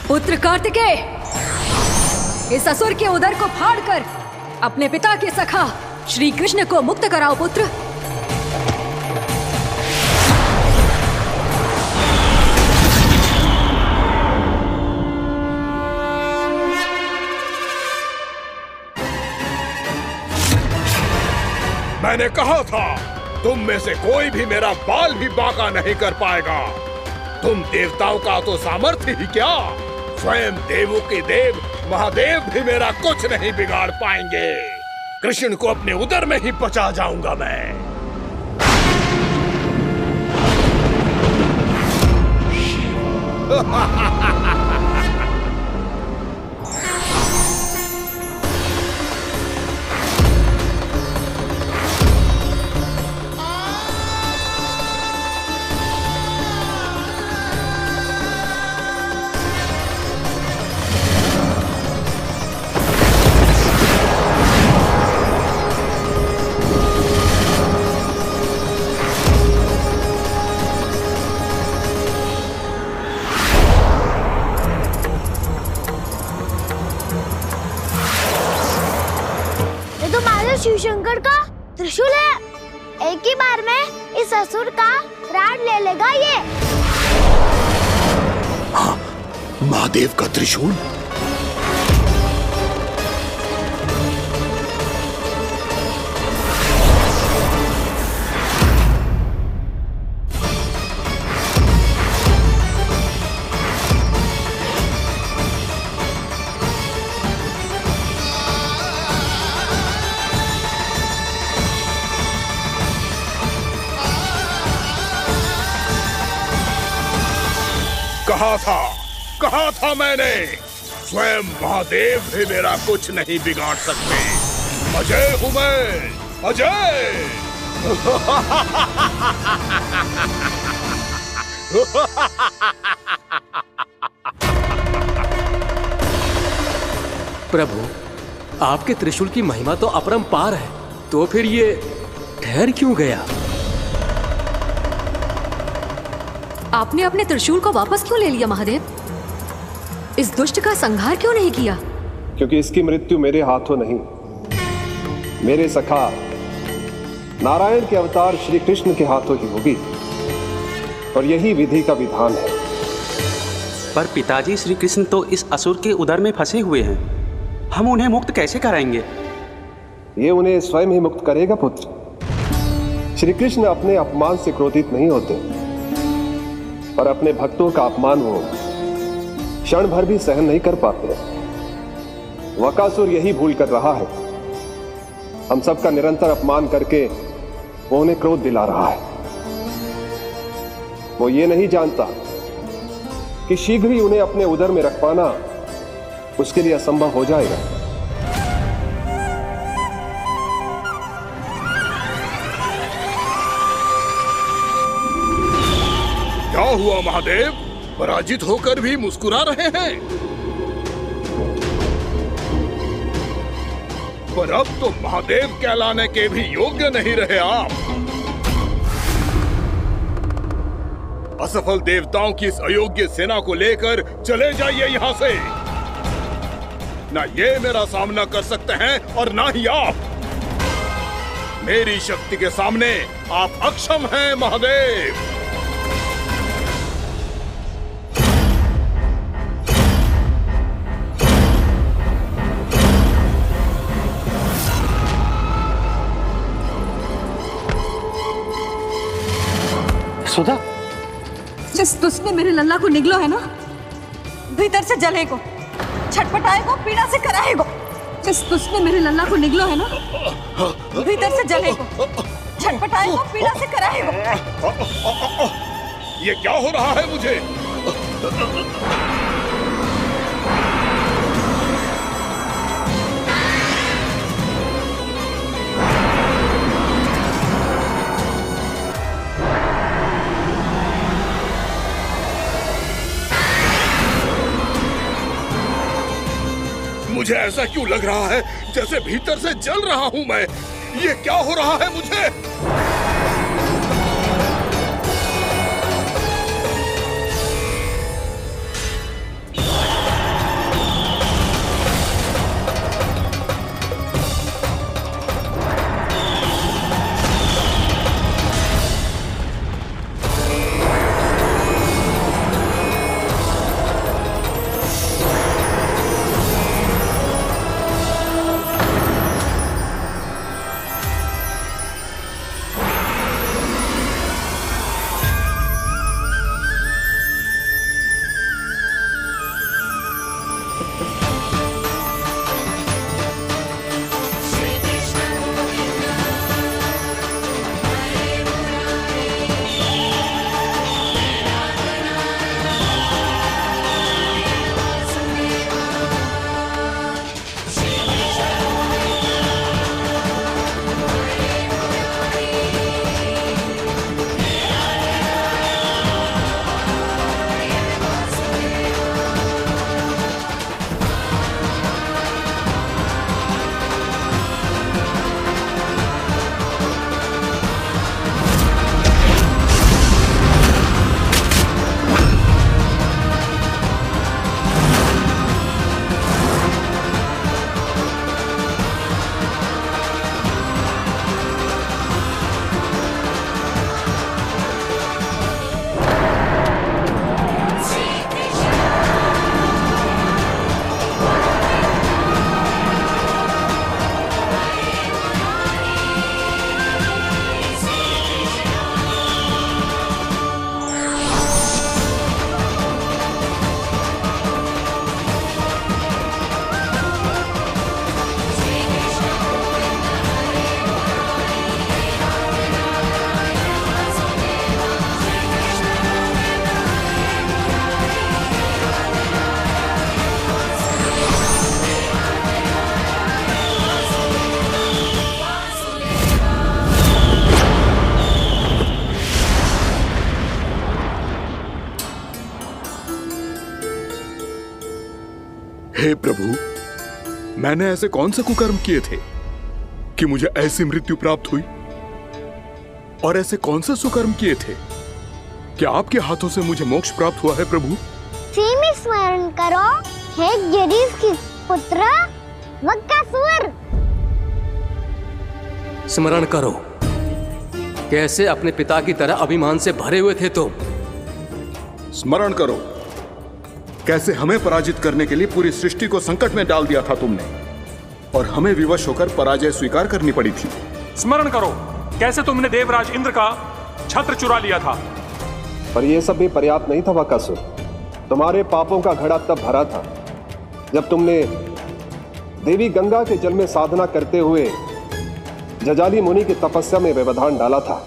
पुत्र कार्तिकेय, इस असुर के उदर को फाड़कर अपने पिता के सखा श्री कृष्ण को मुक्त कराओ पुत्र। मैंने कहा था तुम में से कोई भी मेरा बाल भी बांका नहीं कर पाएगा। तुम देवताओं का तो सामर्थ्य ही क्या, स्वयं देवों के देव महादेव भी मेरा कुछ नहीं बिगाड़ पाएंगे। कृष्ण को अपने उदर में ही पचा जाऊंगा मैं। शिव शंकर का त्रिशूल है। एक ही बार में इस असुर का प्राण ले लेगा ये। हाँ, महादेव का त्रिशूल। कहा था मैंने, स्वयं महादेव भी मेरा कुछ नहीं बिगाड़ सकते। अजय हूं मैं, अजय। प्रभु, आपके त्रिशूल की महिमा तो अपरंपार है, तो फिर ये ठहर क्यों गया? आपने अपने त्रिशूल को वापस क्यों ले लिया महादेव? इस दुष्ट का संहार क्यों नहीं किया? क्योंकि इसकी मृत्यु मेरे हाथों नहीं, मेरे सखा नारायण के अवतार श्री कृष्ण के हाथों ही होगी, और यही विधि का विधान है। पर पिताजी, श्री कृष्ण तो इस असुर के उदर में फंसे हुए हैं, हम उन्हें मुक्त कैसे कराएंगे? ये उन्हें स्वयं ही मुक्त करेगा पुत्र। श्री कृष्ण अपने अपमान से क्रोधित नहीं होते, और अपने भक्तों का अपमान वो क्षण भर भी सहन नहीं कर पाते। वकासुर यही भूल कर रहा है, हम सबका निरंतर अपमान करके वो उन्हें क्रोध दिला रहा है। वो ये नहीं जानता कि शीघ्र ही उन्हें अपने उदर में रख पाना उसके लिए असंभव हो जाएगा। क्या हुआ महादेव, पराजित होकर भी मुस्कुरा रहे हैं? पर अब तो महादेव कहलाने के भी योग्य नहीं रहे आप। असफल देवताओं की इस अयोग्य सेना को लेकर चले जाइए यहाँ से। ना ये मेरा सामना कर सकते हैं और ना ही आप। मेरी शक्ति के सामने आप अक्षम हैं महादेव। सुधा, जिस दुष्ट ने मेरे लल्ला को निगलो है ना, भीतर से जलेगो, छटपटाएगो, पीड़ा से कराएगो। जिस दुष्ट ने मेरे लल्ला को निगलो है ना, भीतर से जलेगो, छटपटाएगो, पीड़ा से कराएगो। ये क्या हो रहा है मुझे? मुझे ऐसा क्यों लग रहा है जैसे भीतर से जल रहा हूं मैं। ये क्या हो रहा है मुझे? हे प्रभु, मैंने ऐसे कौन से कुकर्म किए थे कि मुझे ऐसी मृत्यु प्राप्त हुई? और ऐसे कौन से सुकर्म किए थे कि आपके हाथों से मुझे मोक्ष प्राप्त हुआ है प्रभु? में स्मरण करो, हे जरीस की पुत्र वक्कासुर। स्मरण करो, कैसे अपने पिता की तरह अभिमान से भरे हुए थे तुम। स्मरण करो, कैसे हमें पराजित करने के लिए पूरी सृष्टि को संकट में डाल दिया था तुमने, और हमें विवश होकर पराजय स्वीकार करनी पड़ी थी। स्मरण करो, कैसे तुमने देवराज इंद्र का छत्र चुरा लिया था। पर यह सब भी पर्याप्त नहीं था वक्कासुर। तुम्हारे पापों का घड़ा तब भरा था जब तुमने देवी गंगा के जल में साधना करते हुए जजाली मुनि की तपस्या में व्यवधान डाला था।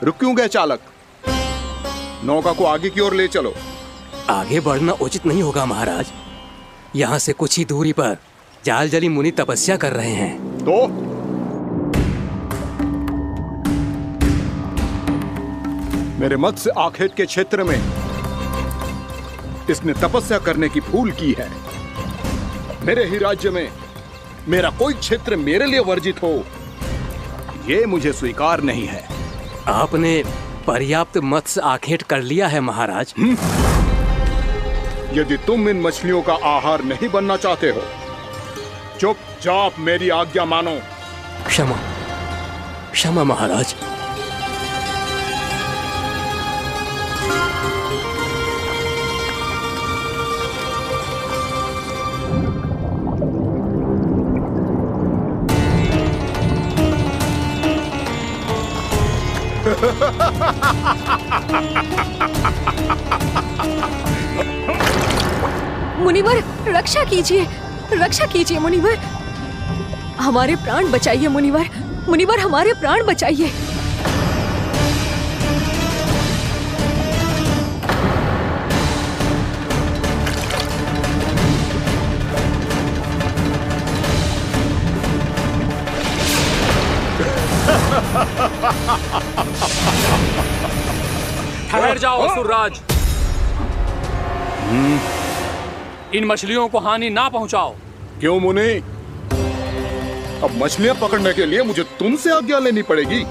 रुक क्यों गए चालक? नौका को आगे की ओर ले चलो। आगे बढ़ना उचित नहीं होगा महाराज। यहाँ से कुछ ही दूरी पर जालजली मुनि तपस्या कर रहे हैं। तो मेरे मत्स्य आखेट के क्षेत्र में इसने तपस्या करने की भूल की है। मेरे ही राज्य में मेरा कोई क्षेत्र मेरे लिए वर्जित हो, यह मुझे स्वीकार नहीं है। आपने पर्याप्त मत्स्य आखेट कर लिया है महाराज। यदि तुम इन मछलियों का आहार नहीं बनना चाहते हो, चुपचाप मेरी आज्ञा मानो। क्षमा, क्षमा महाराज। मुनिवर, रक्षा कीजिए, रक्षा कीजिए मुनिवर। हमारे प्राण बचाइए मुनिवर, मुनिवर हमारे प्राण बचाइए। ठहर जाओ असुरराज। इन मछलियों को हानि ना पहुंचाओ। क्यों मुनि? अब मछलियां पकड़ने के लिए मुझे तुमसे आज्ञा लेनी पड़ेगी।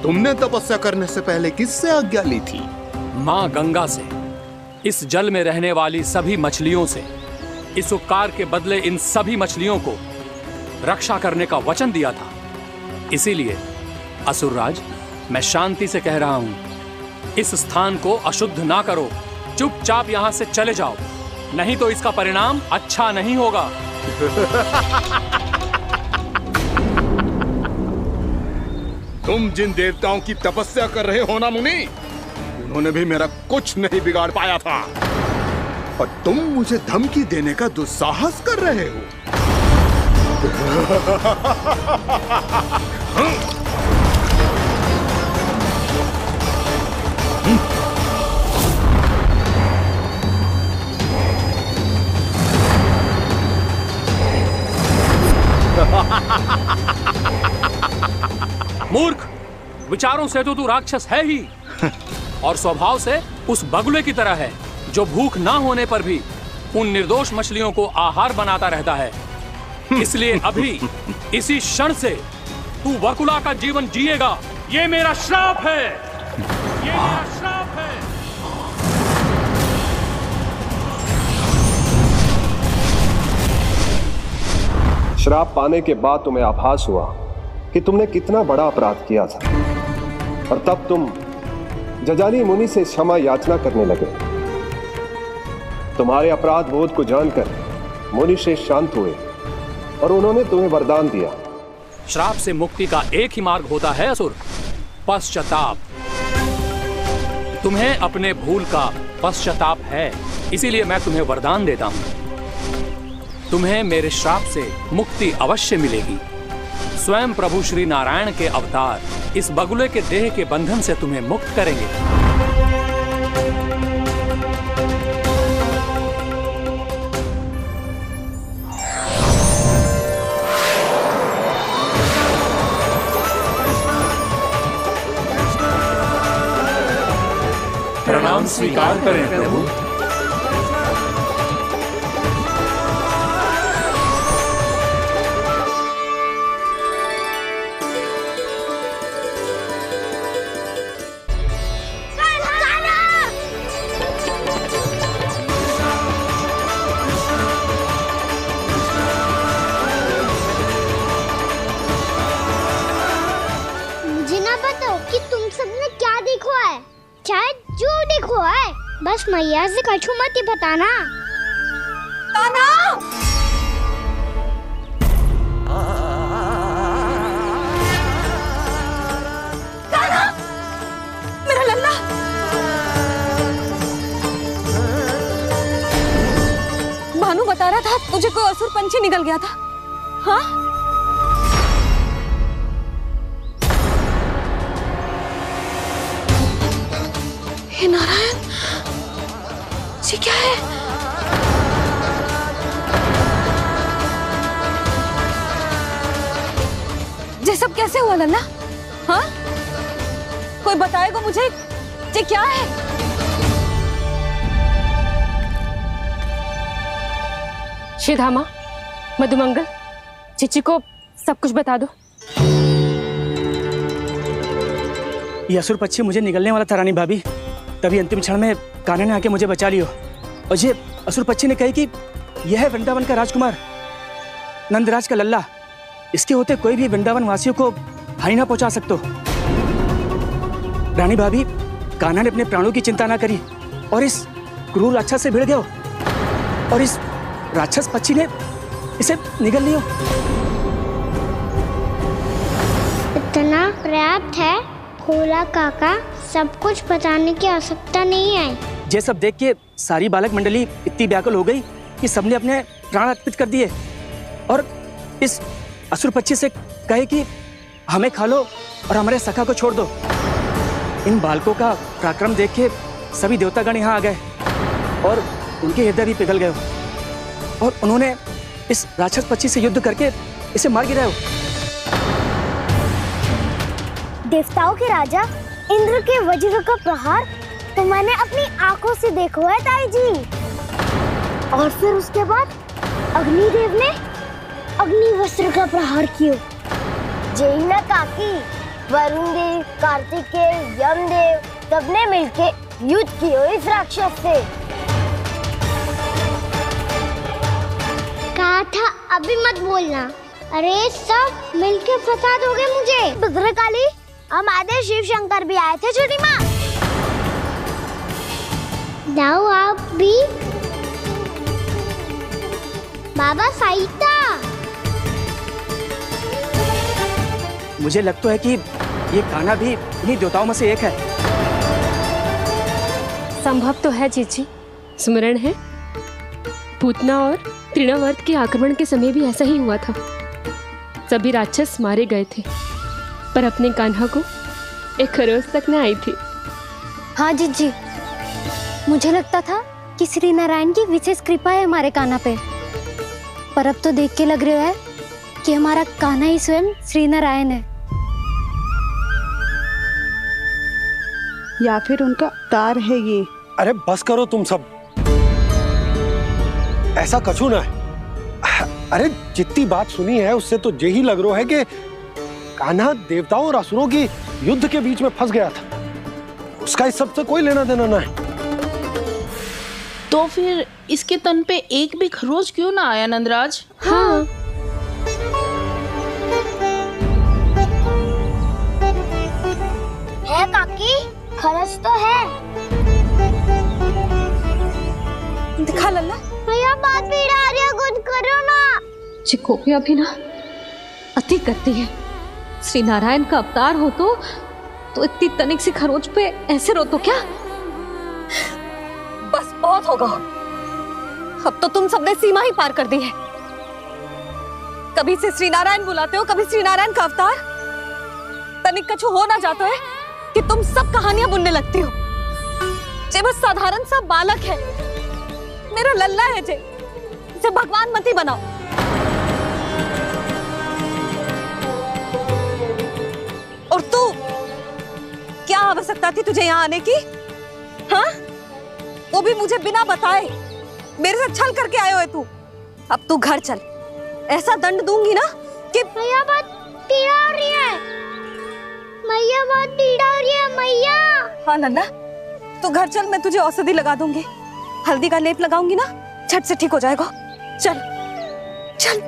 तुमने तपस्या करने से पहले किससे आज्ञा ली थी? माँ गंगा से। इस जल में रहने वाली सभी मछलियों से इस उपकार के बदले इन सभी मछलियों को रक्षा करने का वचन दिया था। इसीलिए असुरराज, मैं शांति से कह रहा हूं, इस स्थान को अशुद्ध ना करो। चुपचाप यहां से चले जाओ, नहीं तो इसका परिणाम अच्छा नहीं होगा। तुम जिन देवताओं की तपस्या कर रहे हो ना मुनि, उन्होंने भी मेरा कुछ नहीं बिगाड़ पाया था, और तुम मुझे धमकी देने का दुस्साहस कर रहे हो। मूर्ख, विचारों से तो तू राक्षस है ही, और स्वभाव से उस बगुले की तरह है जो भूख ना होने पर भी उन निर्दोष मछलियों को आहार बनाता रहता है। इसलिए अभी इसी क्षण से तू वकुला का जीवन जिएगा। ये मेरा श्राप है, ये मेरा श्राप है। श्राप पाने के बाद तुम्हें आभास हुआ कि तुमने कितना बड़ा अपराध किया था, और तब तुम जजाली मुनि से क्षमा याचना करने लगे। तुम्हारे अपराध बोध को जानकर मुनि श्रेष्ठ शांत हुए और उन्होंने तुम्हें वरदान दिया। श्राप से मुक्ति का एक ही मार्ग होता है असुर, पश्चाताप। तुम्हें अपने भूल का पश्चाताप है, इसीलिए मैं तुम्हें वरदान देता हूं। तुम्हें मेरे श्राप से मुक्ति अवश्य मिलेगी। स्वयं प्रभु श्री नारायण के अवतार इस बगुले के देह के बंधन से तुम्हें मुक्त करेंगे। प्रणाम स्वीकार करें प्रभु। मुझे ना बताओ कि तुम सबने क्या देखो है, शायद जो देखो है, बस मैया से कछु मत ही बताना। कान्हा! कान्हा! मेरा लल्ला! भानु बता रहा था तुझे कोई असुर पंछी निकल गया था। हाँ? हे नारायण, ये क्या है? ये सब कैसे हुआ लल्ला? हाँ? कोई बताएगा मुझे ये क्या है? श्रीधामा, मधुमंगल, चिची को सब कुछ बता दो। ये असुर पक्षी मुझे निगलने वाला था रानी भाभी, तभी अंतिम क्षण में कान्हा ने आके मुझे बचा लियो। और ये असुर पक्षी ने कही कि यह है वृंदावन का राजकुमार, नंदराज का लल्ला। इसके होते कोई भी वृंदावन वासियों को हानि ना पहुंचा सकते। रानी भाभी, कान्हा ने अपने प्राणों की चिंता ना करी और इस क्रूर राक्षस से भिड़ गयो और इस राक्षस पक्षी ने इसे निगल लियो। इतना पर्याप्त है, भोला काका, सब कुछ बताने की आवश्यकता नहीं है। ये सब देख के सारी बालक मंडली इतनी व्याकुल हो गई कि सबने अपने प्राण अर्पित कर दिए और इस असुर पक्षी से कहे कि हमें खा लो और हमारे सखा को छोड़ दो। इन बालकों का पराक्रम देख के सभी देवतागण यहाँ आ गए और उनके हृदय भी पिघल गए और उन्होंने इस राक्षस पक्षी से युद्ध करके इसे मार गिराया। देवताओं के राजा इंद्र के वज्र का प्रहार तो मैंने अपनी आंखों से देखा है ताई जी। और फिर उसके बाद अग्निदेव ने अग्निवस्त्र का प्रहार किया। जय ना काकी, वरुण देव, कार्तिकेय, यमदेव सबने मिलके युद्ध किया इस राक्षस से। कहा था अभी मत बोलना। अरे सब मिलके फंसा दोगे मुझे। भद्रकाली, हमारे शिव शंकर भी आए थे छोटी माँ। जाओ आप भी। बाबा साईता, मुझे लगता है कि ये कान्हा भी इन्हीं देवताओं में से एक है। संभव तो है जीजी, स्मरण है पूतना और तृणावर्त के आक्रमण के समय भी ऐसा ही हुआ था। सभी राक्षस मारे गए थे पर अपने कान्हा को एक खरोच तक न आई थी। हाँ जीजी, मुझे लगता था कि श्री नारायण की विशेष कृपा है हमारे कान्हा पे, पर अब तो देख के लग रहा है कि हमारा कान्हा ही स्वयं श्री नारायण है। या फिर उनका अवतार है ये। अरे बस करो तुम सब, ऐसा कछु ना है। अरे जितनी बात सुनी है उससे तो यही लग रहा है कि कान्हा देवताओं और असुरों की युद्ध के बीच में फंस गया था। उसका इस सब से कोई लेना देना ना है। तो फिर इसके तन पे एक भी खरोच क्यों ना आया नंदराज? हाँ, है काकी, खरच तो है। दिखा लल्ला। भैया बात पीड़ा आ रही है, कुछ करो ना। चिकोपिया भी ना अति करती है। श्री नारायण का अवतार हो तो इतनी तनिक सी खरोच पे ऐसे रो तो क्या? बस बहुत होगा। अब तो तुम सबने सीमा ही पार कर दी है। कभी से श्री नारायण बुलाते हो, कभी श्री नारायण का अवतार। तनिक कछु हो ना जातो है कि तुम सब कहानियां बुनने लगती हो। जे बस साधारण सा बालक है, मेरा लल्ला है जे, इसे भगवान मती बनाओ। और तू, क्या आवश्यकता थी तुझे यहाँ आने की? हाँ, वो भी मुझे बिना बताए। मेरे से छल करके आयो है तू। अब तू घर चल, ऐसा दंड दूंगी ना कि मैया बहुत पीड़ा हो रही है। मैया बहुत पीड़ा हो रही है मैया। हाँ नन्ना, तू घर चल, मैं तुझे औषधि लगा दूंगी। हल्दी का लेप लगाऊंगी ना, झट से ठीक हो जाएगा। चल चल।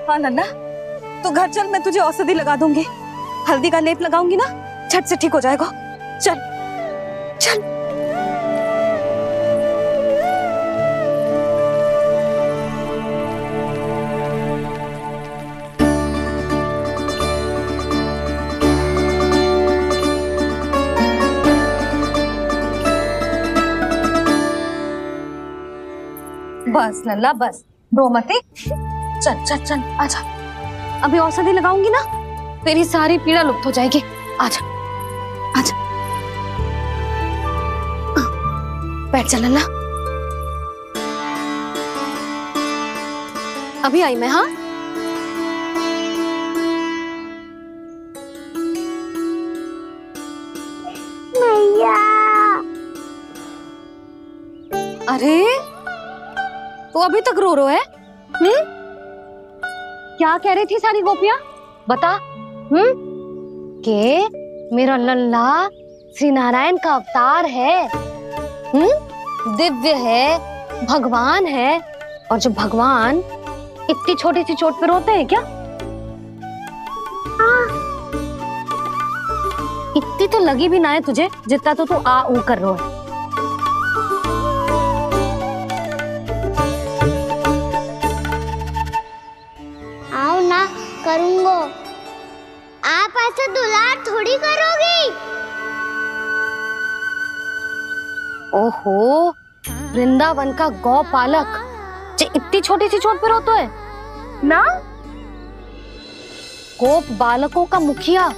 हाँ नन्ना, तू घर चल, मैं तुझे औषधि लगा दूंगी। हल्दी का लेप लगाऊंगी ना, झट से ठीक हो जाएगा। चल चल। बस लल्ला बस, रो मत। चल चल चल, आजा। अभी औषधि लगाऊंगी ना, तेरी सारी पीड़ा लुप्त हो जाएगी। आजा आजा, बैठ जा लल्ला। अभी आई मैं। हाँ, मैया। अरे तो अभी तक रो है? क्या कह रही थी सारी गोपियां? बता। के मेरा लल्ला श्री नारायण का अवतार है, दिव्य है, भगवान है। और जो भगवान इतनी छोटी सी चोट पे रोते हैं क्या? इतनी तो लगी भी ना है तुझे, जितना तो तू आ ऊ कर रो है। करूंगो। आप ऐसे दुलार थोड़ी करोगी। ओहो, वृंदावन का गौपालक जो इतनी छोटी सी चोट पे रोता है ना? गोप बालकों का मुखिया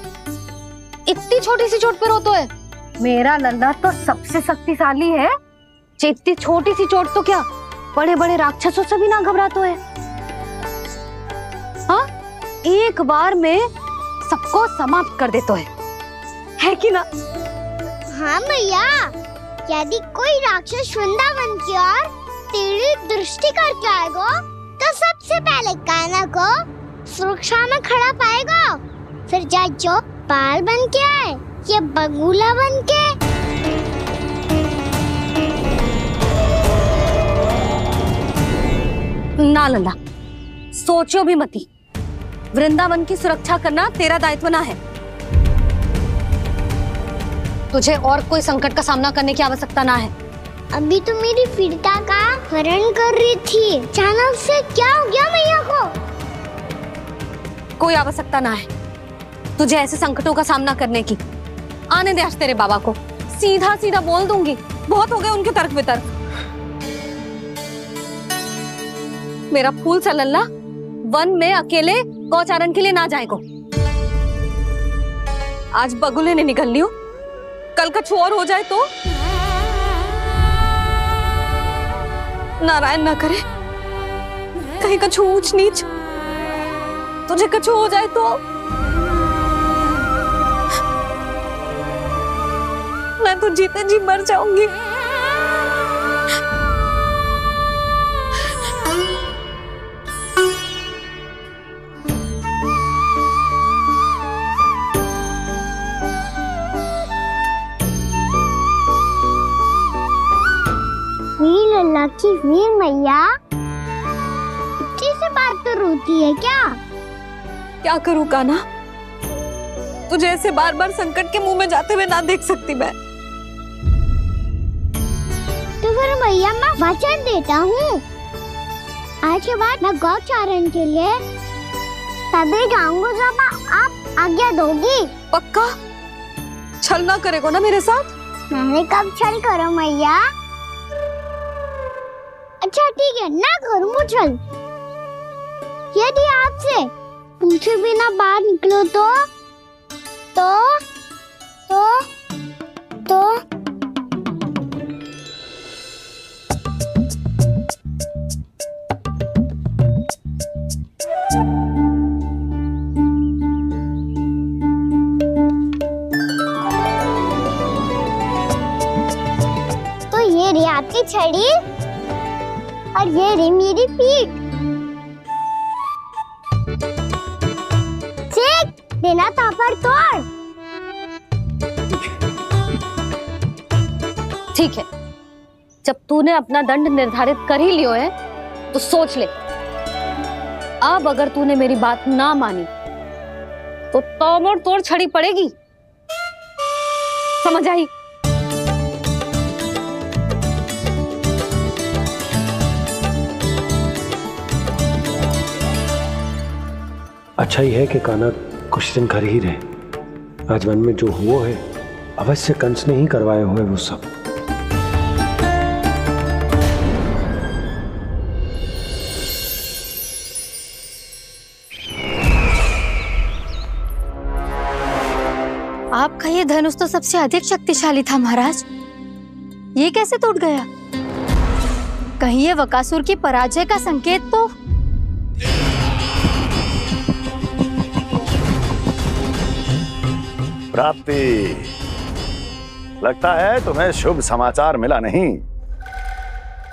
इतनी छोटी सी चोट पे रोता है? मेरा लल्ला तो सबसे शक्तिशाली है। इतनी छोटी सी चोट तो क्या बड़े बड़े राक्षसों से भी ना घबराता है। हाँ, एक बार में सबको समाप्त कर देता है कि ना? हाँ मैया, यदि कोई राक्षस वृंदावन की ओर तेरी दृष्टि करके आएगा तो सबसे पहले कान्हा को सुरक्षा में खड़ा पाएगा। फिर चाहे जो बाल बन के आए या बगुला बन के। ना लल्ला, सोचो भी मती। वृंदावन की सुरक्षा करना तेरा दायित्व ना है। तुझे और कोई संकट का सामना करने की आवश्यकता ना है। अभी तो मेरी पीड़िता का हरण कर रही थी, अचानक से क्या हो गया मैया को? कोई आवश्यकता ना है तुझे ऐसे संकटों का सामना करने की। आने दे आज तेरे बाबा को, सीधा सीधा बोल दूंगी। बहुत हो गए उनके तर्क वितर्क। मेरा फूल सा लल्ला वन में अकेले गौचारण के लिए ना जाएगो। आज बगुले ने निकल लियो, कल कछु और हो जाए तो? नारायण ना करे, कहीं कछु ऊंच नीच तुझे कछु हो जाए तो? मैं तो जीते जी मर जाऊंगी। लल्ला की वीर मैया इतनी सी बात तो रोती है क्या? क्या करूं कान्हा, तुझे ऐसे बार बार संकट के मुंह में जाते हुए ना देख सकती मैं। तो फिर मैया मैं वचन देता हूँ, आज के बाद मैं गौचारण के लिए तभी जाऊंगा जब आप आज्ञा दोगी। पक्का? छल ना करेगा ना मेरे साथ? मैंने कब छल करो मैया? अच्छा ठीक है, ना करूँ छल। यदि आपसे पूछे बिना बाहर निकलो तो ये रही आपकी छड़ी और ये रही मेरी पीठ। चेक देना तापर तोड़। ठीक है, जब तूने अपना दंड निर्धारित कर ही लियो है तो सोच ले, अब अगर तूने मेरी बात ना मानी तो तोड़ तोड़ छड़ी पड़ेगी। समझ आई? अच्छा ही है कि कान्हा कुछ दिन घर ही रहे। आज वन में जो हुआ है अवश्य कंस ने ही करवाए हुए वो सब। आपका ये धनुष तो सबसे अधिक शक्तिशाली था महाराज, ये कैसे टूट गया? कहीं ये बकासुर की पराजय का संकेत तो? प्राप्ति, लगता है तुम्हें शुभ समाचार मिला नहीं।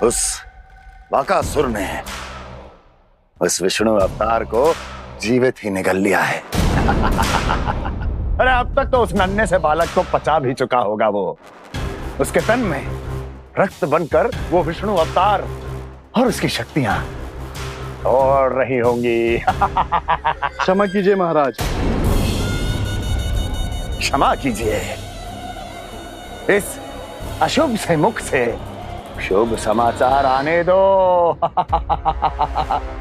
उस बकासुर ने उस विष्णु अवतार को जीवित ही निगल लिया है। अरे अब तक तो उस नन्हे से बालक को पचा भी चुका होगा वो। उसके तन में रक्त बनकर वो विष्णु अवतार और उसकी शक्तियां दौड़ रही होंगी। क्षमा कीजिए महाराज। क्षमा कीजिए, इस अशुभ से मुख से शुभ समाचार आने दो।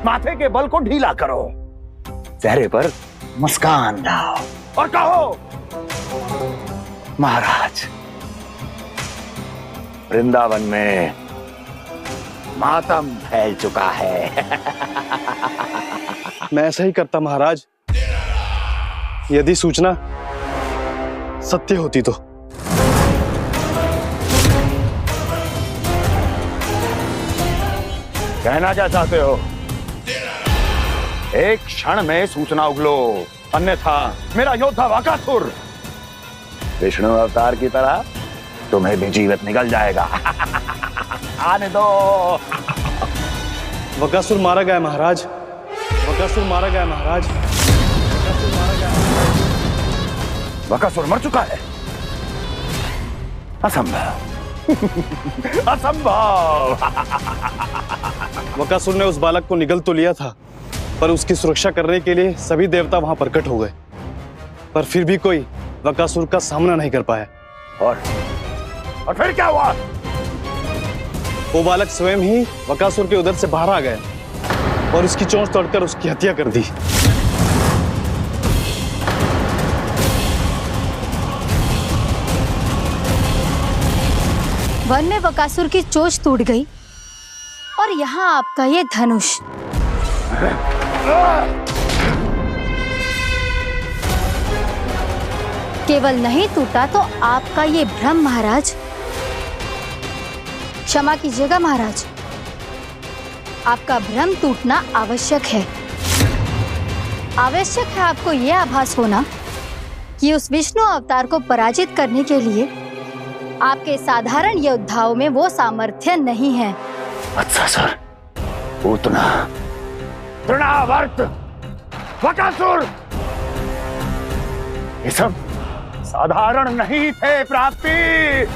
माथे के बल को ढीला करो, चेहरे पर मुस्कान लाओ और कहो, महाराज, वृंदावन में मातम फैल चुका है। मैं ऐसा ही करता महाराज, यदि सूचना सत्य होती तो। कहना क्या चाहते हो? एक क्षण में सूचना उगलो, अन्यथा मेरा योद्धा बकासुर विष्णु अवतार की तरह तुम्हें भी जीवित निकल जाएगा। आने दो। बकासुर मारा गया महाराज, बकासुर मारा गया महाराज, बकासुर मारा गया। बकासुर मर चुका है? असंभव। असंभव। बकासुर ने उस बालक को निगल तो लिया था, पर उसकी सुरक्षा करने के लिए सभी देवता वहां प्रकट हो गए, पर फिर भी कोई बकासुर का सामना नहीं कर पाया। और फिर क्या हुआ? वो बालक स्वयं ही बकासुर के उदर से बाहर आ गया और उसकी चोंच तोड़कर उसकी हत्या कर दी। वन में बकासुर की चोंच टूट गई और यहाँ आपका ये धनुष। केवल नहीं टूटा तो आपका ये भ्रम महाराज। क्षमा कीजिएगा महाराज, आपका भ्रम टूटना आवश्यक है। आवश्यक है आपको यह आभास होना कि उस विष्णु अवतार को पराजित करने के लिए आपके साधारण योद्धाओं में वो सामर्थ्य नहीं है। अच्छा सर, पूतना, तृणावर्त, बकासुर, ये सब साधारण नहीं थे प्राप्ति,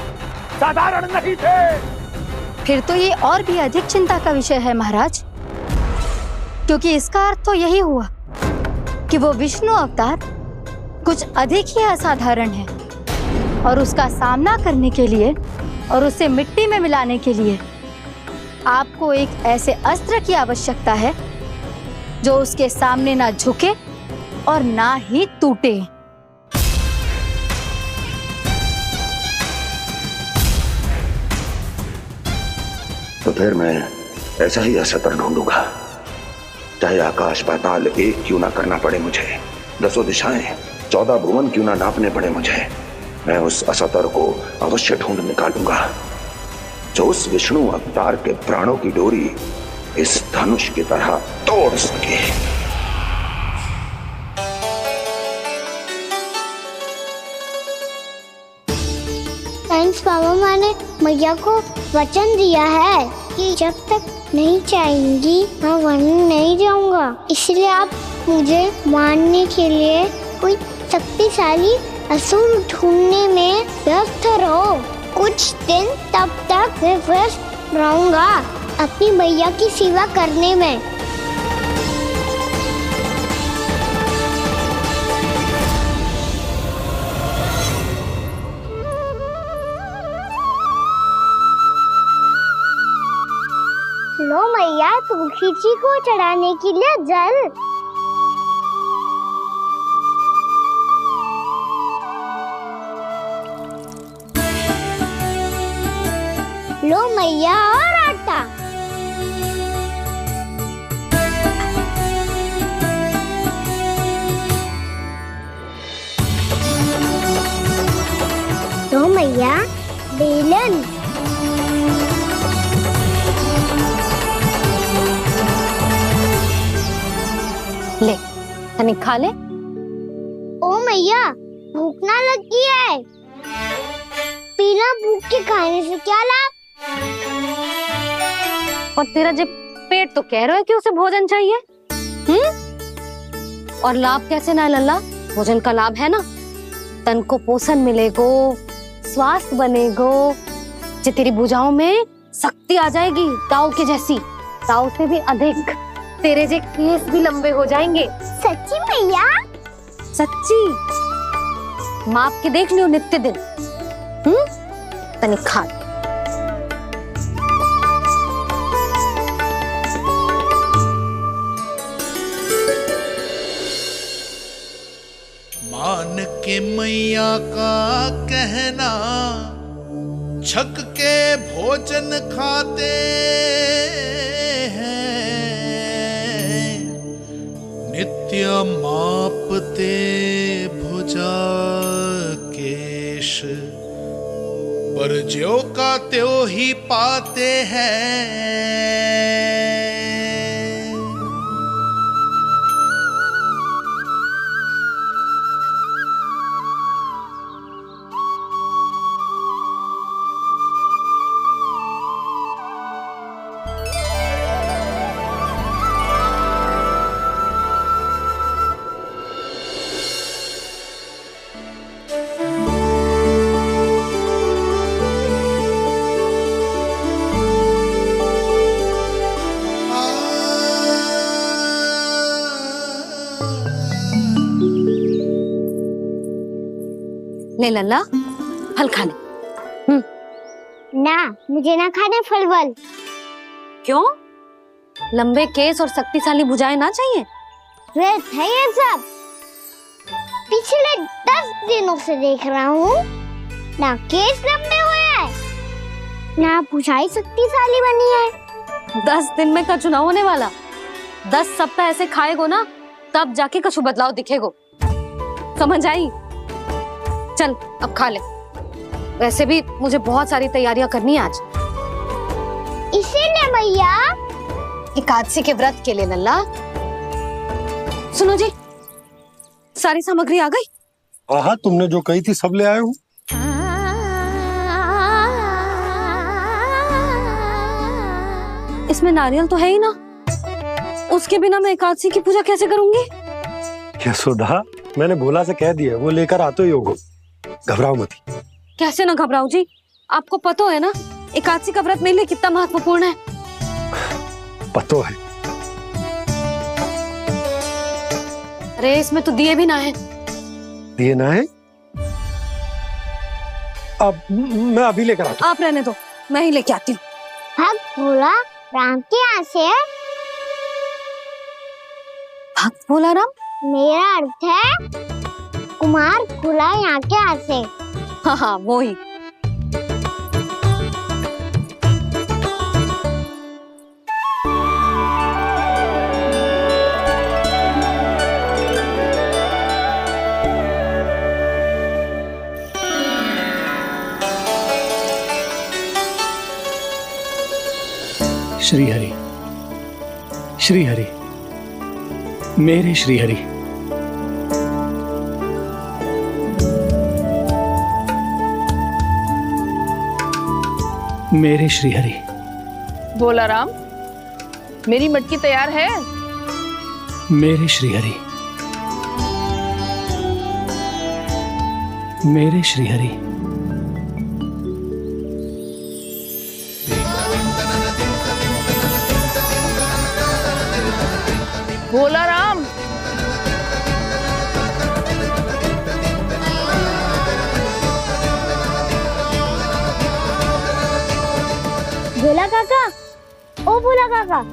साधारण नहीं थे। फिर तो ये और भी अधिक चिंता का विषय है महाराज, क्योंकि इसका अर्थ तो यही हुआ कि वो विष्णु अवतार कुछ अधिक ही असाधारण है और उसका सामना करने के लिए और उसे मिट्टी में मिलाने के लिए आपको एक ऐसे अस्त्र की आवश्यकता है जो उसके सामने ना झुके और ना ही टूटे। तो फिर मैं ऐसा ही अस्त्र ढूंढूंगा, चाहे आकाश पाताल एक क्यों ना करना पड़े मुझे, 10 दिशाएं 14 भुवन क्यों ना नापने पड़े मुझे, मैं उस अस्त्र को अवश्य ढूंढ निकालूंगा जो उस विष्णु अवतार के प्राणों की डोरी इस धनुष की तरह तोड़ सके। थैंक्स पापा, मैंने मैया को वचन दिया है कि जब तक नहीं चाहेंगी मैं वन नहीं जाऊंगा, इसलिए आप मुझे मारने के लिए कोई शक्तिशाली असुर ढूंढने में व्यस्त रहो। कुछ दिन तब तक मैं व्यस्त रहूंगा अपनी मैया की सेवा करने में। लो मैया, तुलसी जी को चढ़ाने के लिए जल। लो मैया, और आटा। लो मैया, बेलन। ले, तनिक खा ले। ओ मैया, भूख ना लगी है। बिना भूख के खाने से क्या लाभ? और तेरा जब पेट तो कह रहा है कि उसे भोजन चाहिए, और लाभ कैसे ना लल्ला? भोजन का लाभ है ना, तन को पोषण मिलेगो, स्वास्थ्य बनेगो, जो तेरी भुजाओं में शक्ति आ जाएगी ताऊ के जैसी, ताऊ से भी अधिक। तेरे जे केस भी लंबे हो जाएंगे। सच्ची मैया? सच्ची। माप के देख लियो नित्य दिन। तनिक खा। मान के मैया का कहना, छक के भोजन खाते हैं, नित्य मापते भुजा केश, पर ज्यों का त्यों ही पाते हैं। ले लल्ला, फल खाने। ना, मुझे ना खाने फल वल। क्यों? लंबे केस और शक्तिशाली भुजाएं ना चाहिए? व्यर्थ है ये सब। पिछले 10 दिनों से देख रहा हूँ, ना केस लंबे हुए हैं, ना भुजाएं शक्तिशाली बनी है। 10 दिन में का चुनाव होने वाला, 10 सप्ताह ऐसे खाएगो ना, तब जाके कुछ बदलाव दिखेगो। समझ आई? चल अब खा ले, वैसे भी मुझे बहुत सारी तैयारियां करनी है आज। इसीलिए मैया, एकादशी के व्रत के लिए लल्ला। सुनो जी, सारी सामग्री आ गई? हाँ, तुमने जो कही थी सब ले आए हूँ। इसमें नारियल तो है ही ना, उसके बिना मैं एकादशी की पूजा कैसे करूंगी? यशोदा, मैंने भोला से कह दिया, वो लेकर आते ही होगा, घबराओ मत। कैसे ना घबराओ जी, आपको पता है ना एकादशी का व्रत मेरे लिए कितना महत्वपूर्ण है। पता है। अरे इसमें तो दिए भी ना है। दिए ना है? अब मैं अभी लेकर आता हूँ। आप रहने दो, मैं ही लेके आती हूँ। भाग भोला, राम के यहाँ से है। भक्त भोलाराम? मेरा अर्थ है कुमार खुला यहाँ के यहाँ से। हाँ हाँ वो ही। श्री हरि, श्री हरि, मेरे श्री हरि। मेरे श्री हरि। भोलाराम, मेरी मटकी तैयार है? मेरे श्री हरि, मेरे श्री हरि। भोलाराम, भोला काका, ओ भोला काका।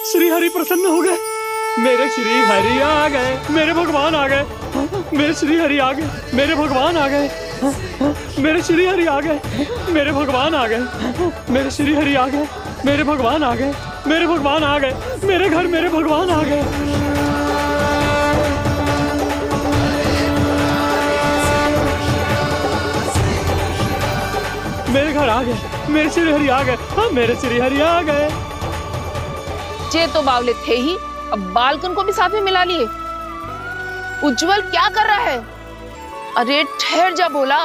श्री हरि प्रसन्न हो गए। मेरे श्री हरि आ गए, मेरे भगवान आ गए। मेरे श्री हरि आ गए, मेरे भगवान आ गए। मेरे श्री हरि आ गए, मेरे भगवान आ गए। मेरे श्री हरि आ गए, मेरे भगवान आ गए। मेरे भगवान आ गए, मेरे घर मेरे भगवान आ गए। मेरे घर आ गए, मेरे श्री हरि आ गए। हाँ, मेरे श्री हरि आ गए। जे तो बावले थे ही, अब बालकन को भी साथ में मिला लिए। उज्जवल क्या कर रहा है? अरे ठहर जा बोला।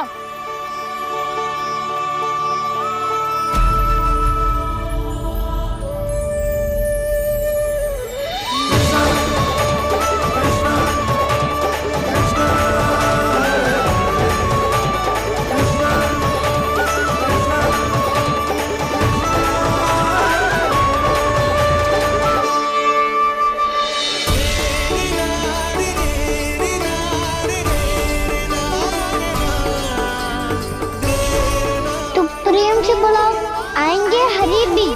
बुलाओ, आएंगे हरि भी।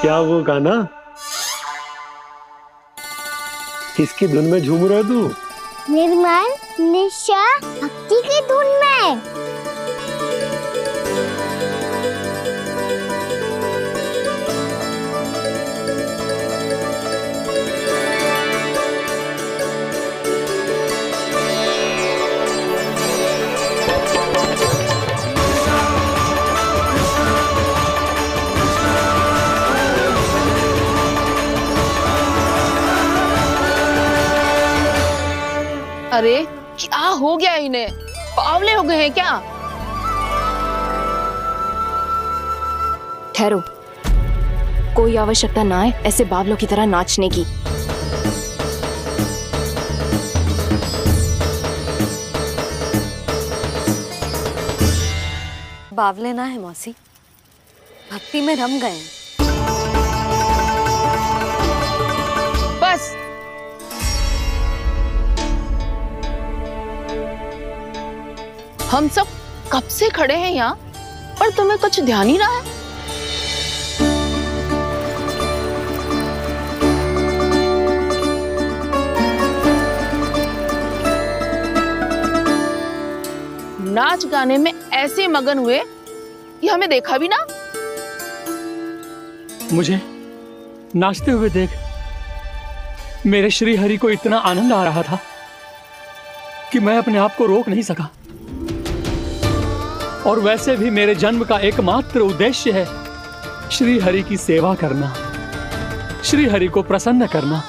क्या वो गाना? किसकी धुन में झूम रहा तू? निर्मल निशा भक्ति की धुन में। अरे क्या हो गया इन्हें? पावले हो गए हैं क्या? ठहरो, कोई आवश्यकता ना है ऐसे बावलों की तरह नाचने की। बावले ना है मौसी, भक्ति में रम गए। बस हम सब कब से खड़े हैं यहाँ, पर तुम्हें कुछ ध्यान ही रहा है। नाच गाने में ऐसे मगन हुए कि हमें देखा भी ना। मुझे नाचते हुए देख मेरे श्री हरि को इतना आनंद आ रहा था कि मैं अपने आप को रोक नहीं सका। और वैसे भी मेरे जन्म का एकमात्र उद्देश्य है श्री हरि की सेवा करना, श्री हरि को प्रसन्न करना।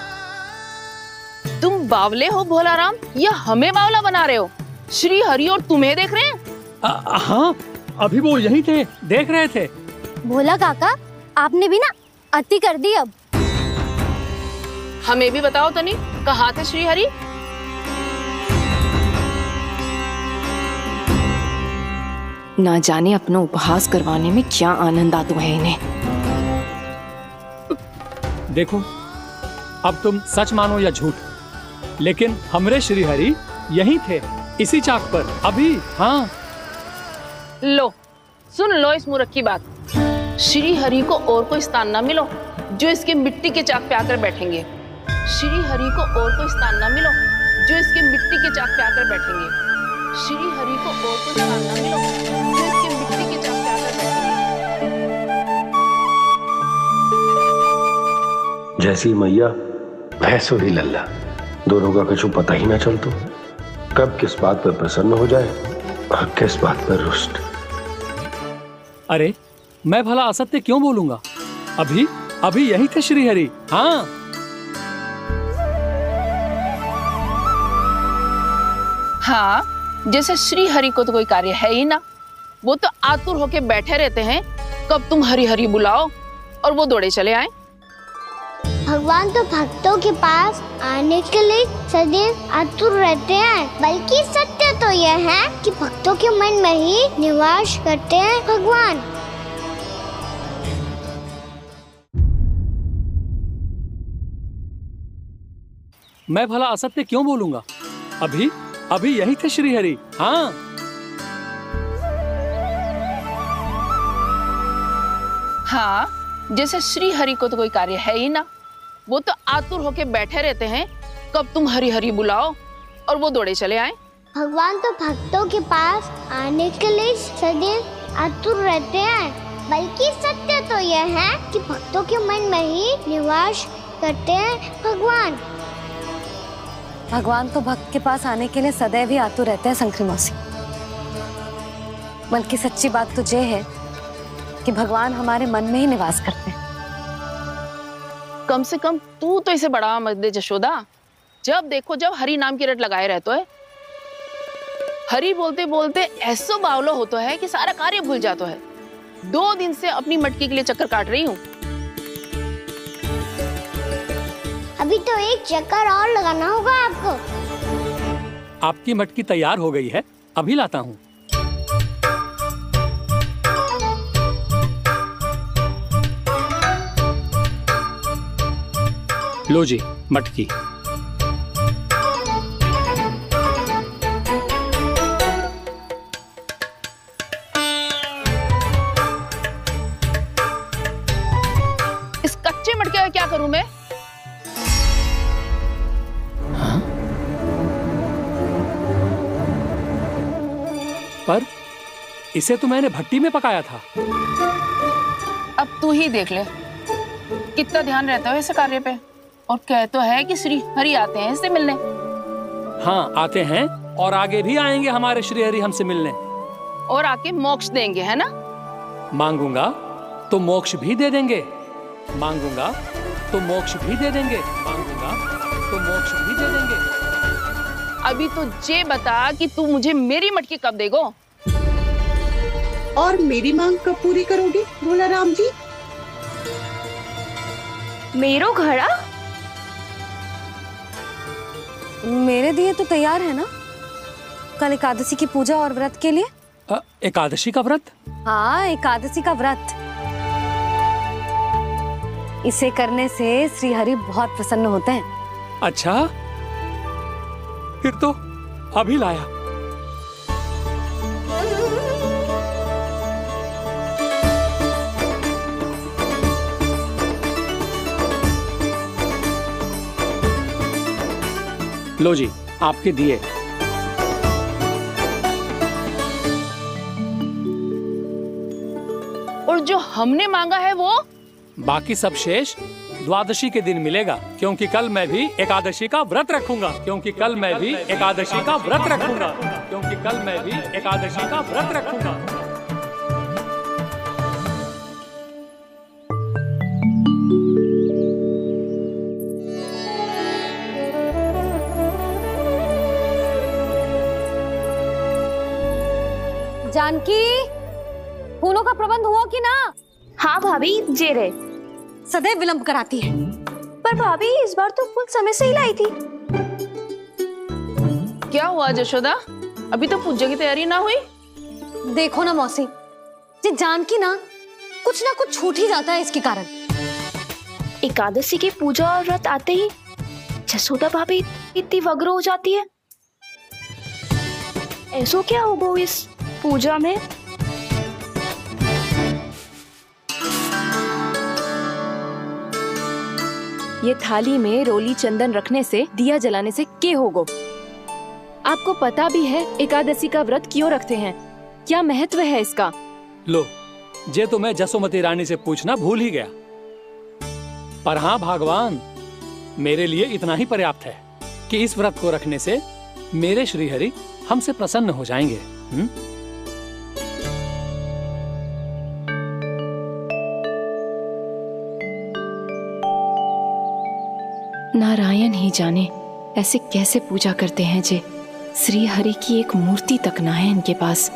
तुम बावले हो भोलाराम या हमें बावला बना रहे हो? श्री हरि और तुम्हें देख रहे हैं? हाँ, अभी वो यहीं थे, देख रहे थे। भोला काका, आपने भी ना अति कर दी। अब हमें भी बताओ तनी, कहाँ थे श्री हरि? ना जाने अपना उपहास करवाने में क्या आनंद आता है इन्हें। देखो, अब तुम सच मानो या झूठ, लेकिन हमरे श्री हरि यहीं थे, इसी चाक पर अभी। हाँ, लो सुन लो इस मूर्ख की बात। श्री हरि को और कोई स्थान ना मिलो जो इसके मिट्टी के चाक पे आकर बैठेंगे। श्री हरि को और कोई स्थान ना मिलो जो इसके मिट्टी के चाक पे आकर बैठेंगे। श्री हरि को और कोई स्थान ना मिलो जो इसके मिट्टी के चाक पे आकर बैठेंगे। जैसी मैया भैंसुरी लल्ला, दोनों का कुछ पता ही ना चलतो, कब किस बात पर प्रसन्न हो जाए और किस बात पर रुष्ट। अरे मैं भला असत्य क्यों बोलूंगा? अभी अभी यही थे श्री हरि। हाँ, हाँ, जैसे श्री हरि को तो कोई कार्य है ही ना, वो तो आतुर होके बैठे रहते हैं कब तुम हरि हरि बुलाओ और वो दौड़े चले आए। भगवान तो भक्तों के पास आने के लिए सदैव आतुर रहते हैं, बल्कि सत्य तो यह है कि भक्तों के मन में ही निवास करते हैं भगवान। मैं भला असत्य क्यों बोलूंगा? अभी अभी यही थे श्री हरि। हाँ, हाँ, जैसे श्री हरि को तो कोई कार्य है ही ना, वो तो आतुर होके बैठे रहते हैं कब तुम हरि हरि बुलाओ और वो दौड़े चले आए। भगवान तो भक्तों के पास आने के लिए सदैव आतुर रहते हैं, बल्कि सत्य तो यह है कि भक्तों के मन में ही निवास करते हैं भगवान। भगवान तो भक्त के पास आने के लिए सदैव ही आतुर रहते हैं संक्री मौसी। बल्कि सच्ची बात तो ये है कि भगवान हमारे मन में ही निवास करते हैं। कम से कम तू तो इसे बढ़ावा मत दे जशोदा। जब देखो जब हरि नाम की रट लगाए रहते है। हरि बोलते बोलते ऐसो बावलो होता है कि सारा कार्य भूल जाता है। 2 दिन से अपनी मटकी के लिए चक्कर काट रही हूँ। अभी तो एक चक्कर और लगाना होगा आपको। आपकी मटकी तैयार हो गई है, अभी लाता हूँ। लो जी मटकी। इस कच्चे मटके का क्या करूं मैं? पर इसे तो मैंने भट्टी में पकाया था। अब तू ही देख ले कितना ध्यान रहता है इस कार्य पे। और कह तो है कि श्री हरि आते हैं इससे मिलने। हाँ आते हैं और आगे भी आएंगे हमारे श्री हरि हमसे मिलने। और आके मोक्ष देंगे, है ना? मांगूंगा तो मोक्ष भी दे देंगे, मांगूंगा तो मोक्ष भी दे देंगे, मांगूंगा तो मोक्ष भी दे देंगे। अभी तो ये बता कि तू मुझे मेरी मटकी कब देगो? और मेरी मांग कब पूरी करोगे भोलाराम जी? मेरो घड़ा मेरे दिए तो तैयार है ना? कल एकादशी की पूजा और व्रत के लिए। एकादशी का व्रत? हाँ, एकादशी का व्रत। इसे करने से श्री हरि बहुत प्रसन्न होते हैं। अच्छा, फिर तो अभी लाया। लो जी आपके दिए। और जो हमने मांगा है वो? बाकी सब शेष द्वादशी के दिन मिलेगा, क्योंकि कल मैं भी एकादशी का व्रत रखूंगा, क्योंकि कल मैं भी एकादशी का व्रत रखूंगा, क्योंकि कल मैं भी एकादशी का व्रत रखूंगा। जानकी, फूलों का प्रबंध हुआ कि ना? हाँ भाभी, जे रहे। सदैव विलंब कराती है। पर भाभी इस बार तो फूल समय से ही लाई थी। क्या हुआ जशोदा, अभी तो पूजा की तैयारी ना हुई? देखो ना मौसी, ये जानकी ना कुछ छूट ही जाता है इसके कारण। एकादशी की पूजा और व्रत आते ही जसोदा भाभी इतनी वग्र हो जाती है। ऐसो क्या होगा इस पूजा में? ये थाली में रोली चंदन रखने से, दिया जलाने से के होगो? आपको पता भी है एकादशी का व्रत क्यों रखते हैं? क्या महत्व है इसका? लो, जे तो मैं जसोमती रानी से पूछना भूल ही गया। पर हाँ भगवान, मेरे लिए इतना ही पर्याप्त है कि इस व्रत को रखने से मेरे श्री हरि हमसे प्रसन्न हो जाएंगे। नारायण ही जाने ऐसे कैसे पूजा करते हैं जे श्री हरि की एक मूर्ति तक ना है इनके पास।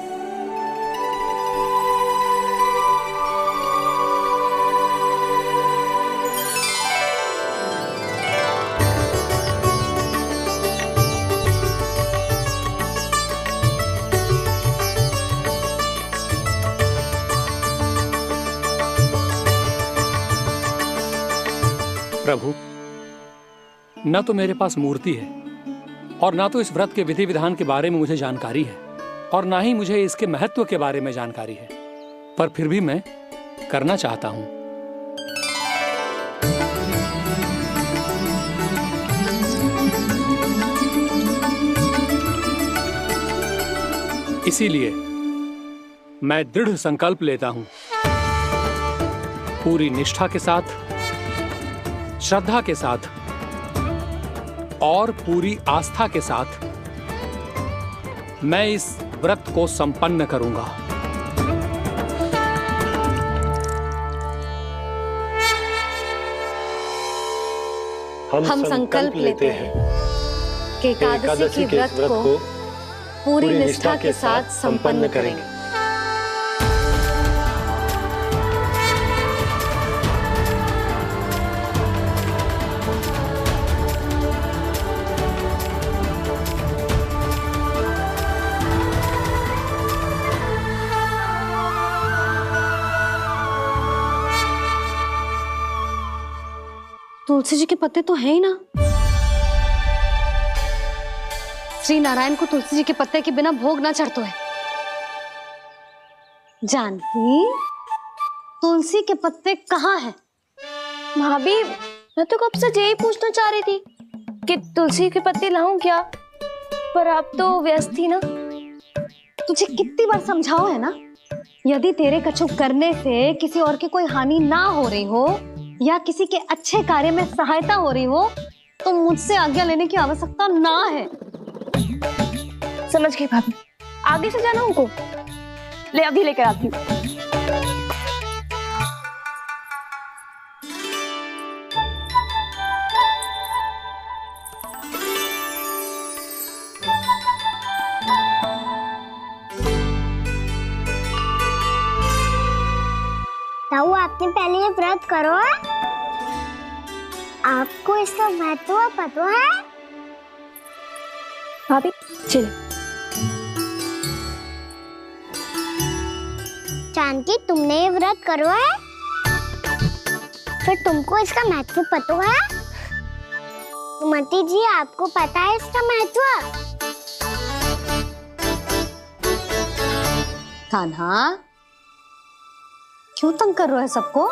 प्रभु, न तो मेरे पास मूर्ति है और ना तो इस व्रत के विधि विधान के बारे में मुझे जानकारी है और ना ही मुझे इसके महत्व के बारे में जानकारी है, पर फिर भी मैं करना चाहता हूं। इसीलिए मैं दृढ़ संकल्प लेता हूं, पूरी निष्ठा के साथ, श्रद्धा के साथ और पूरी आस्था के साथ मैं इस व्रत को संपन्न करूंगा। हम संकल्प लेते हैं कि एकादशी के व्रत को पूरी निष्ठा के साथ संपन्न करेंगे। तुलसी जी के पत्ते तो हैं ही ना। श्री नारायण को तुलसी जी के पत्ते के बिना भोग ना चढ़तो है। जानकी, तुलसी के पत्ते कहाँ हैं? भाभी, मैं तो कब से यही पूछना चाह रही थी कि तुलसी के पत्ते लाऊं क्या, पर आप तो व्यस्त थी ना। तुझे कितनी बार समझाओ है ना, यदि तेरे कछु करने से किसी और की कोई हानि ना हो रही हो या किसी के अच्छे कार्य में सहायता हो रही हो तो मुझसे आज्ञा लेने की आवश्यकता ना है। समझ गई भाभी, आगे से जाना उनको। ले अभी लेकर आती हूँ। ताऊ, आपने पहले ये व्रत करो है? आपको इसका महत्व पता है? भाभी चलो। जानकी, तुमने ये व्रत करो है? फिर तुमको इसका महत्व पता है? सुमति जी, आपको पता है इसका महत्व? कान्हा, क्यों तंग कर रहे हो सबको?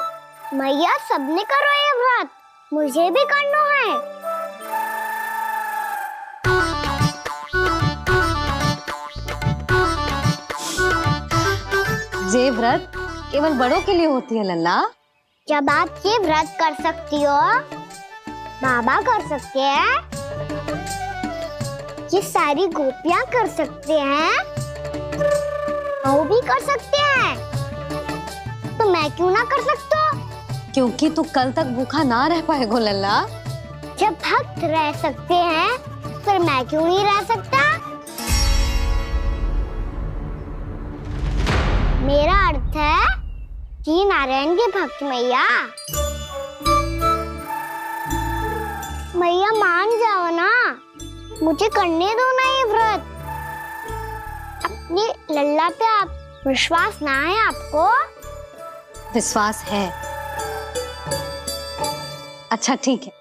मैया, सबने करो ये व्रत, मुझे भी करना है। ये व्रत केवल बड़ों के लिए होती है लल्ला। जब आप ये व्रत कर सकती हो, बाबा कर सकते हैं, ये सारी गोपियां कर सकते हैं, वो भी कर सकते हैं, तो मैं क्यों ना कर सकता? क्योंकि तू कल तक भूखा ना रह पाएगा लल्ला। जब भक्त रह सकते हैं, फिर मैं क्यों नहीं रह सकता? मेरा अर्थ है कि नारायण के भक्त मैया। मैया मान जाओ ना, मुझे करने दो ना ये व्रत। अपनी लल्ला पे आप विश्वास ना है आपको? विश्वास है। अच्छा ठीक है,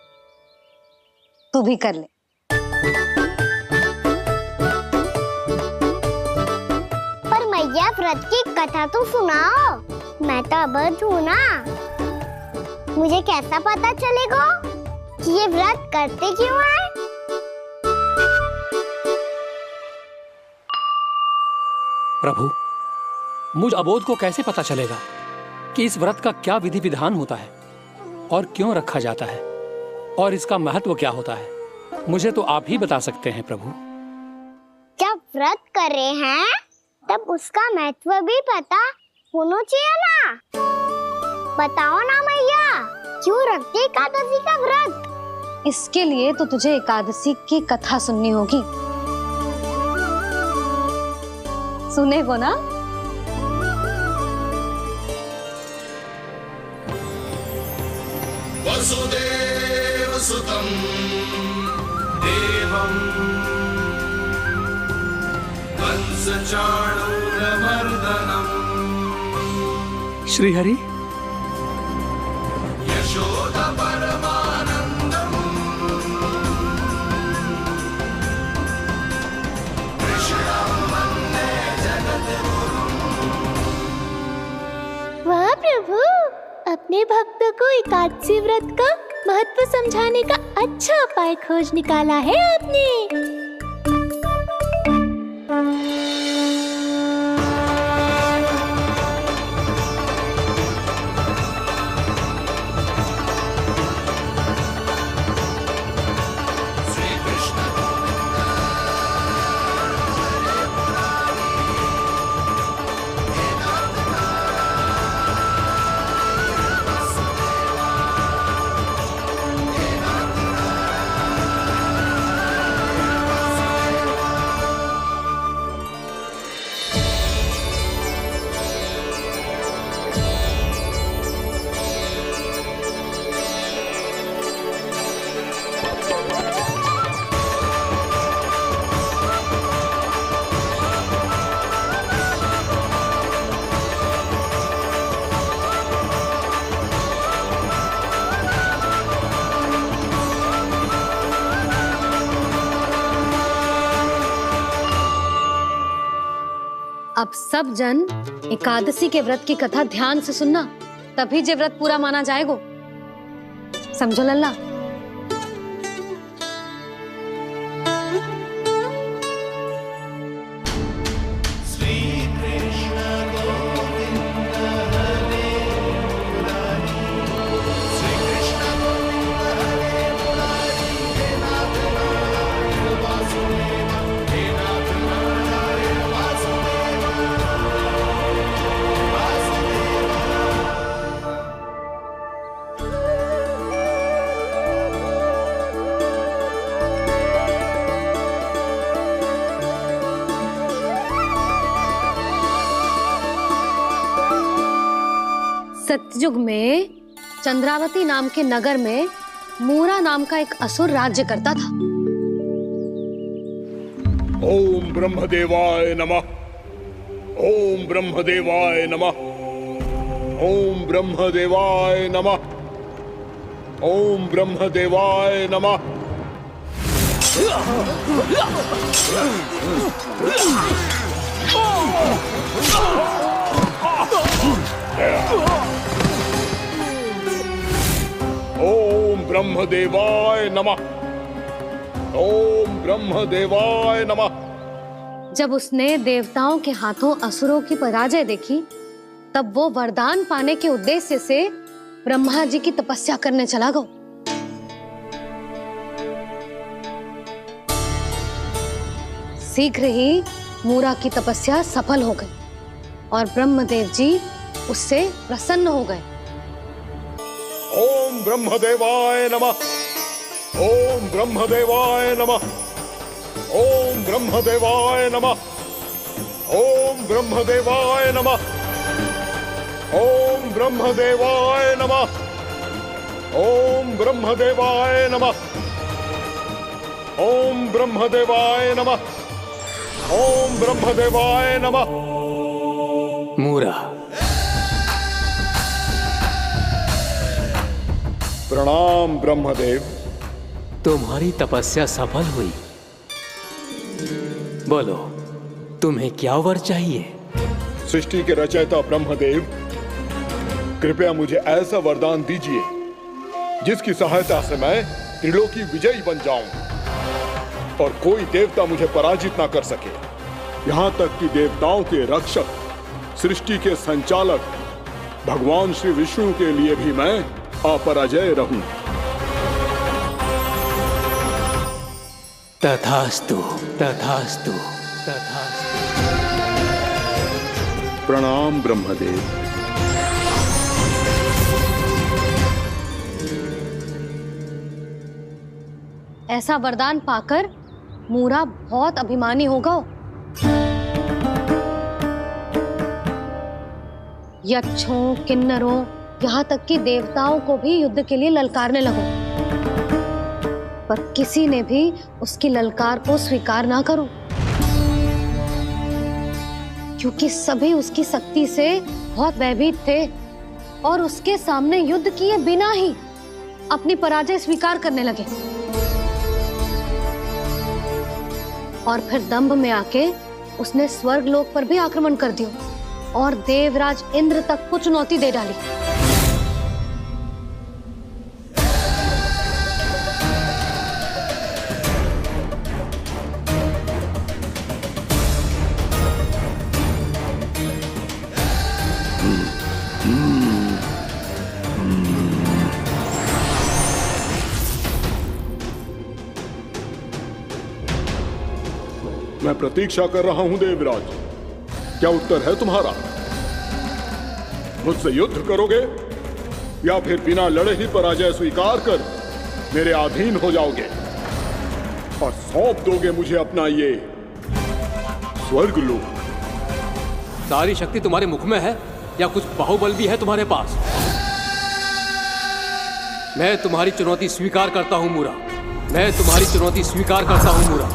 तू भी कर ले। पर मैया व्रत की कथा तो सुनाओ, मैं तो अबध हूँ ना। मुझे कैसा पता चलेगा कि ये व्रत करते क्यों हैं? प्रभु, मुझ अबोध को कैसे पता चलेगा कि इस व्रत का क्या विधि विधान होता है और क्यों रखा जाता है और इसका महत्व क्या होता है? मुझे तो आप ही बता सकते हैं प्रभु। जब व्रत कर रहे हैं तब उसका महत्व भी पता होना चाहिए ना। बताओ ना मैया, क्यों रखते एकादशी का व्रत? इसके लिए तो तुझे एकादशी की कथा सुननी होगी। सुनेगो ना? वसुदेव सुतं देवं कंसचाणूरमर्दनम् श्रीहरि, यशोदा परमानंदम् कृष्णं वन्दे जगद्गुरुम्। वाह प्रभु, अपने भक्तों को एकादशी व्रत का महत्व समझाने का अच्छा उपाय खोज निकाला है आपने। अब सब जन एकादशी के व्रत की कथा ध्यान से सुनना, तभी जे व्रत पूरा माना जाएगा। समझो लल्ला? सतयुग में चंद्रावती नाम के नगर में मूरा नाम का एक असुर राज्य करता था। ओम ब्रह्मदेवाय नमः। ओम ब्रह्मदेवाय नमः। ओम ब्रह्मदेवाय नमः। ओम ब्रह्मदेवाय नमः। ओम ब्रह्मदेवाय नमः। ओम ब्रह्मदेवाय नमः। जब उसने देवताओं के हाथों असुरों की पराजय देखी, तब वो वरदान पाने के उद्देश्य से ब्रह्मा जी की तपस्या करने चला गया। शीघ्र ही मूरा की तपस्या सफल हो गई और ब्रह्मदेव जी उससे प्रसन्न हो गए। ओम ब्रह्मदेवाय नमः। ओम ब्रह्मदेवाय नमः। ओम ब्रह्मदेवाय नमः। ओम ब्रह्मदेवाय नमः। ओम ब्रह्मदेवाय नमः। ओम ब्रह्मदेवाय नमः। ओम ब्रह्मदेवाय नमः। ओम ब्रह्मदेवाय नमः। मूरा, प्रणाम ब्रह्मदेव। तुम्हारी तपस्या सफल हुई। बोलो, तुम्हें क्या वर चाहिए? सृष्टि के रचयिता ब्रह्मदेव, कृपया मुझे ऐसा वरदान दीजिए जिसकी सहायता से मैं त्रिलोकी विजयी बन जाऊं और कोई देवता मुझे पराजित ना कर सके। यहां तक कि देवताओं के रक्षक, सृष्टि के संचालक भगवान श्री विष्णु के लिए भी मैं अपराजय रहूं। तथास्तु, तथास्तु, तथास्तु। प्रणाम ब्रह्मदेव। ऐसा वरदान पाकर मूरा बहुत अभिमानी होगा। यक्षों, किन्नरों, यहाँ तक कि देवताओं को भी युद्ध के लिए ललकारने लगो, पर किसी ने भी उसकी ललकार को स्वीकार ना करो, क्योंकि सभी उसकी शक्ति से बहुत भयभीत थे और उसके सामने युद्ध किए बिना ही अपनी पराजय स्वीकार करने लगे। और फिर दंभ में आके उसने स्वर्ग लोक पर भी आक्रमण कर दिया और देवराज इंद्र तक को चुनौती दे डाली। मैं प्रतीक्षा कर रहा हूं देवराज, क्या उत्तर है तुम्हारा? मुझसे युद्ध करोगे या फिर बिना लड़े ही पराजय स्वीकार कर मेरे अधीन हो जाओगे और सौंप दोगे मुझे अपना ये स्वर्ग लोक? सारी शक्ति तुम्हारे मुख में है या कुछ बाहुबल भी है तुम्हारे पास? मैं तुम्हारी चुनौती स्वीकार करता हूं मूरा, मैं तुम्हारी चुनौती स्वीकार करता हूं मूरा।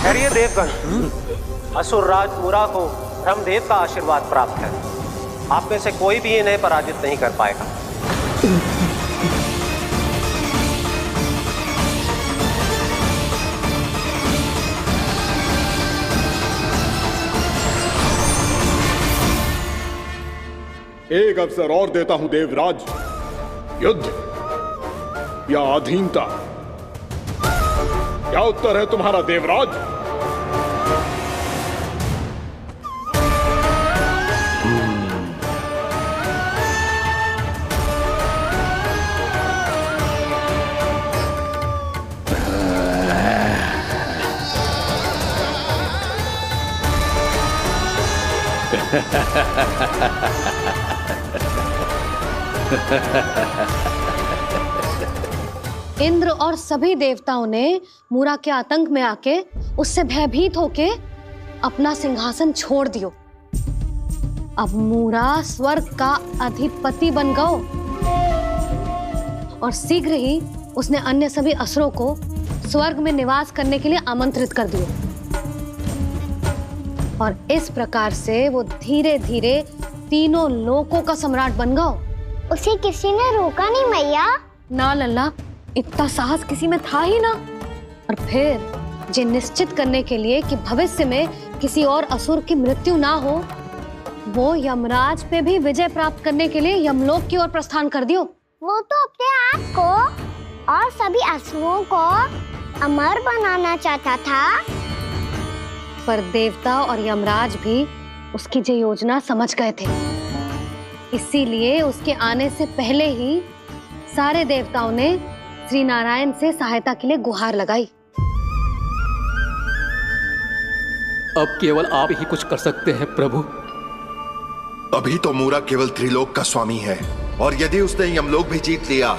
खैरिए देवगण, असुर राज मूरा को ब्रह्मदेव का आशीर्वाद प्राप्त है। आप में से कोई भी इन्हें पराजित नहीं कर पाएगा। एक अवसर और देता हूं देवराज, युद्ध या अधीनता, क्या उत्तर है तुम्हारा देवराज? इंद्र और सभी देवताओं ने मूरा के आतंक में आके उससे भयभीत होके अपना सिंहासन छोड़ दियो। अब मूरा स्वर्ग का अधिपति बन गयो और शीघ्र ही उसने अन्य सभी असुरों को स्वर्ग में निवास करने के लिए आमंत्रित कर दिया और इस प्रकार से वो धीरे धीरे तीनों लोकों का सम्राट बन गया। उसे किसी ने रोका नहीं मैया। ना लल्ला, इतना साहस किसी में था ही ना। और फिर ये निश्चित करने के लिए कि भविष्य में किसी और असुर की मृत्यु ना हो, वो यमराज पे भी विजय प्राप्त करने के लिए यमलोक की ओर प्रस्थान कर दियो। वो तो अपने आप को और सभी असुरों को अमर बनाना चाहता था। पर देवता और यमराज भी उसकी ये योजना समझ गए थे। इसीलिए उसके आने से पहले ही सारे देवताओं ने श्री नारायण से सहायता के लिए गुहार लगाई। अब केवल आप ही कुछ कर सकते हैं प्रभु। अभी तो मूरा केवल त्रिलोक का स्वामी है, और यदि उसने यमलोक भी जीत लिया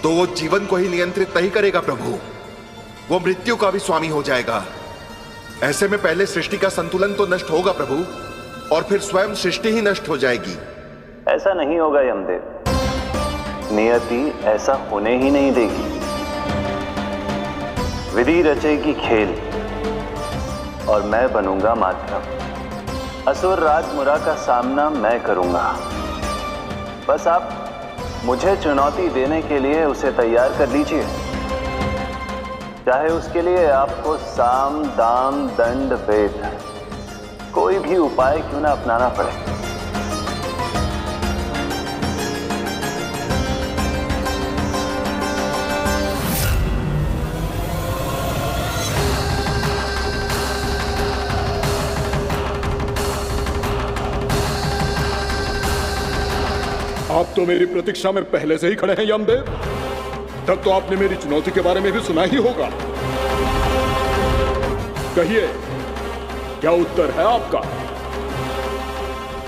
तो वो जीवन को ही नियंत्रित नहीं करेगा प्रभु, वो मृत्यु का भी स्वामी हो जाएगा। ऐसे में पहले सृष्टि का संतुलन तो नष्ट होगा प्रभु, और फिर स्वयं सृष्टि ही नष्ट हो जाएगी। ऐसा नहीं होगा यमदेव, नियति ऐसा होने ही नहीं देगी। विधि रचेगी खेल और मैं बनूंगा माध्यम। असुर राज मुरा का सामना मैं करूंगा। बस आप मुझे चुनौती देने के लिए उसे तैयार कर लीजिए, चाहे उसके लिए आपको साम दाम दंड भेद कोई भी उपाय क्यों ना अपनाना पड़े। आप तो मेरी प्रतीक्षा में पहले से ही खड़े हैं यमदेव। तब तो आपने मेरी चुनौती के बारे में भी सुना ही होगा। कहिए, क्या उत्तर है आपका?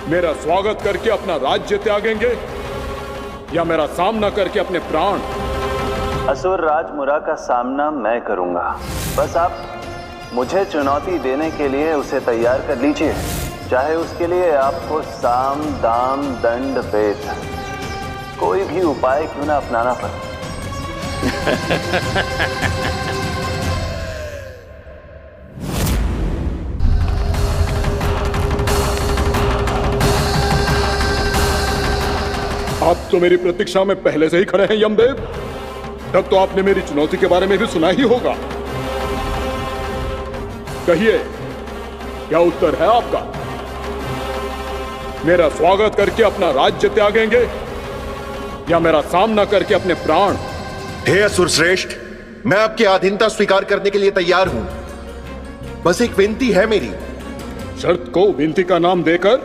मेरा स्वागत करके अपना राज्य त्यागेंगे या मेरा सामना करके अपने प्राण? असुर राज मुरा का सामना मैं करूंगा। बस आप मुझे चुनौती देने के लिए उसे तैयार कर लीजिए, चाहे उसके लिए आपको साम दाम दंड भेद कोई भी उपाय क्यों ना अपनाना पड़े। आप तो मेरी प्रतीक्षा में पहले से ही खड़े हैं यमदेव। तब तो आपने मेरी चुनौती के बारे में भी सुना ही होगा। कहिए, क्या उत्तर है आपका? मेरा स्वागत करके अपना राज्य त्यागेंगे या मेरा सामना करके अपने प्राण? हे असुर श्रेष्ठ, मैं आपकी अधीनता स्वीकार करने के लिए तैयार हूं। बस एक विनती है मेरी। शर्त को विनती का नाम देकर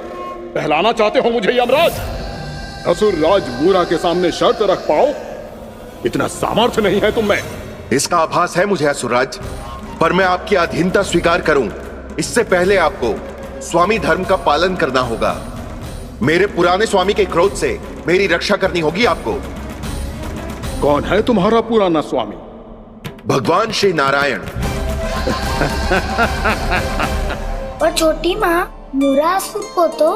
पहलाना चाहते हो मुझे यमराज? असुर राज मूरा के सामने शर्त रख पाओ, इतना सामर्थ्य नहीं है तुम में। इसका आभास है मुझे असुरराज, पर मैं आपकी अधीनता स्वीकार करूं इससे पहले आपको स्वामी धर्म का पालन करना होगा। मेरे पुराने स्वामी के क्रोध से मेरी रक्षा करनी होगी आपको। कौन है तुम्हारा पुराना स्वामी? भगवान श्री नारायण। और छोटी माँ मूरासुर को तो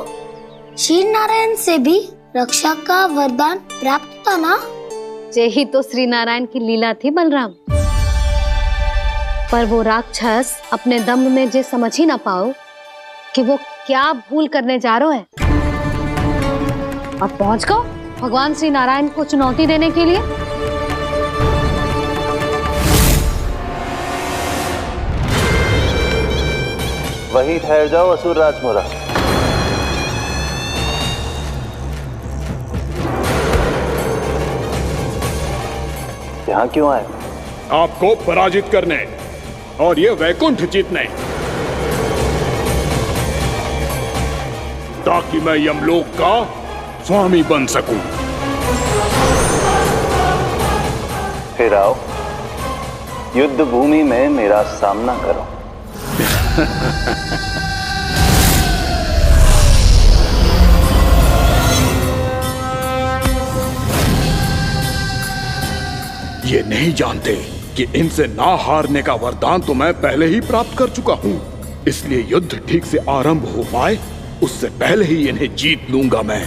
श्री नारायण से भी रक्षा का वरदान प्राप्त था ना? यही तो श्री नारायण की लीला थी बलराम। पर वो राक्षस अपने दम में जे समझ ही ना पाओ कि वो क्या भूल करने जा रहा है, और पहुंच गो भगवान श्री नारायण को चुनौती देने के लिए। वहीं ठहर जाओ असुर राज मुरा। यहाँ क्यों आए? आपको पराजित करने और ये वैकुंठ जीतने, ताकि मैं यमलोक का स्वामी बन सकूं। फिर आओ, युद्ध भूमि में मेरा सामना करो। ये नहीं जानते कि इनसे ना हारने का वरदान तो मैं पहले ही प्राप्त कर चुका हूं, इसलिए युद्ध ठीक से आरंभ हो पाए उससे पहले ही इन्हें जीत लूंगा मैं।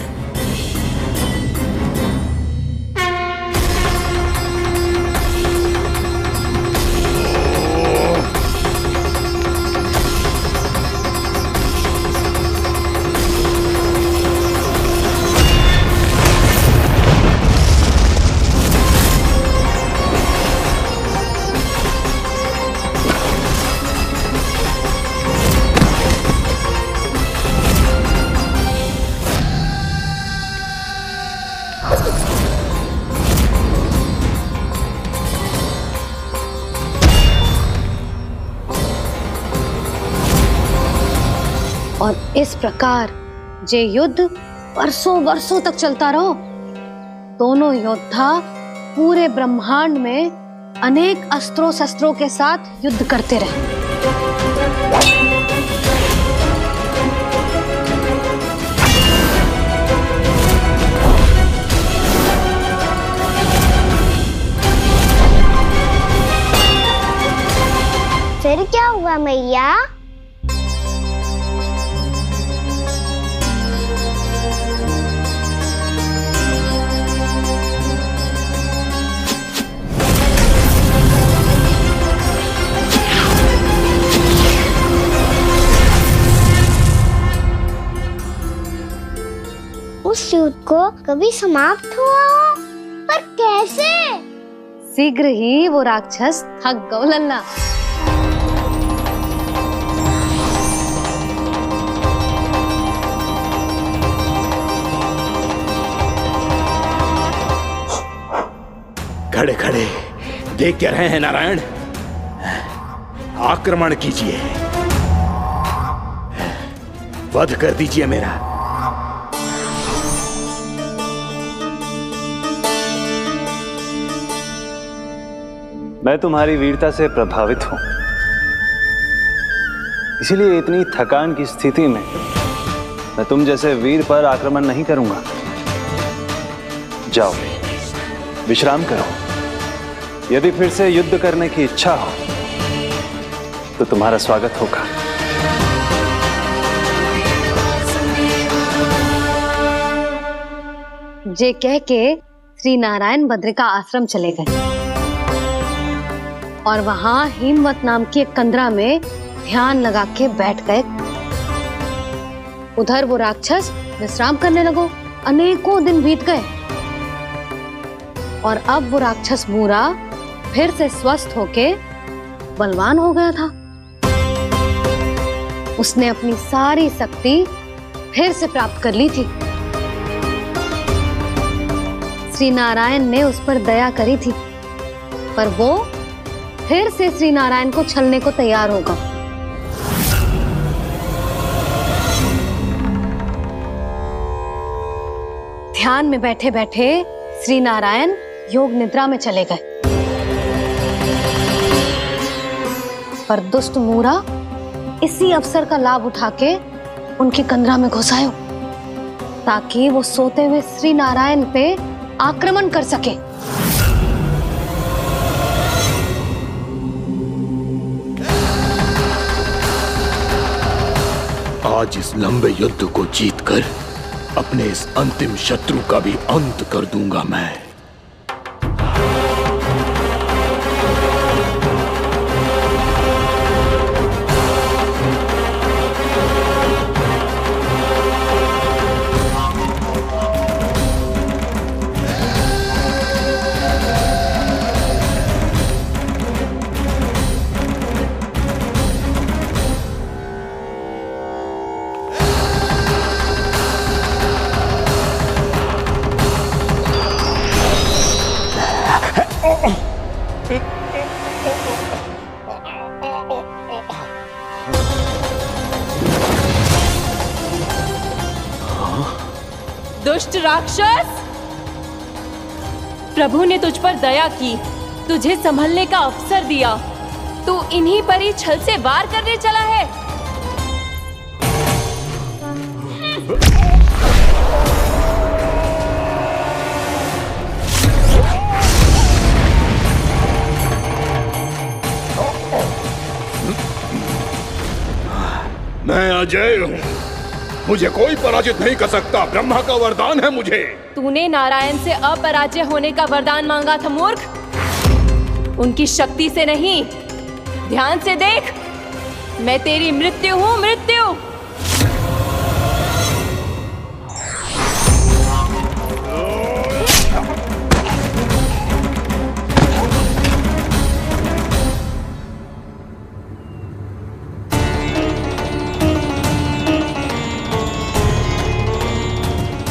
और इस प्रकार जे युद्ध वर्षों वर्षों तक चलता रहो। दोनों योद्धा पूरे ब्रह्मांड में अनेक अस्त्रों शस्त्रों के साथ युद्ध करते रहे। फिर क्या हुआ मैया? उस युद्ध को कभी समाप्त हुआ हो, पर कैसे? शीघ्र ही वो राक्षस थक गौ लल्ला। खड़े खड़े देख क्या रहे हैं नारायण? आक्रमण कीजिए, वध कर दीजिए मेरा। मैं तुम्हारी वीरता से प्रभावित हूं, इसीलिए इतनी थकान की स्थिति में मैं तुम जैसे वीर पर आक्रमण नहीं करूंगा। जाओ विश्राम करो। यदि फिर से युद्ध करने की इच्छा हो तो तुम्हारा स्वागत होगा। जे कह के श्री नारायण बद्र का आश्रम चले गए और वहां हिमवत नाम की एक कंदरा में ध्यान लगा के बैठ गए। उधर वो राक्षस विश्राम करने लगो। अनेकों दिन बीत गए और अब वो राक्षस मूरा फिर से स्वस्थ होके बलवान हो गया था। उसने अपनी सारी शक्ति फिर से प्राप्त कर ली थी। श्री नारायण ने उस पर दया करी थी, पर वो फिर से श्री नारायण को छलने को तैयार होगा। ध्यान में बैठे बैठे श्री नारायण योग निद्रा में चले गए, पर दुष्ट मूरा इसी अवसर का लाभ उठा के उनकी कंदरा में घुस आयो ताकि वो सोते हुए श्री नारायण पे आक्रमण कर सके। आज इस लंबे युद्ध को जीतकर अपने इस अंतिम शत्रु का भी अंत कर दूंगा मैं। दुष्ट राक्षस, प्रभु ने तुझ पर दया की, तुझे संभलने का अवसर दिया। तू इन्हीं पर ही छल से वार करने चला है। मैं अजय हूँ, मुझे कोई पराजित नहीं कर सकता। ब्रह्मा का वरदान है मुझे। तूने नारायण से अपराजय होने का वरदान मांगा था मूर्ख। उनकी शक्ति से नहीं, ध्यान से देख। मैं तेरी मृत्यु हूँ, मृत्यु।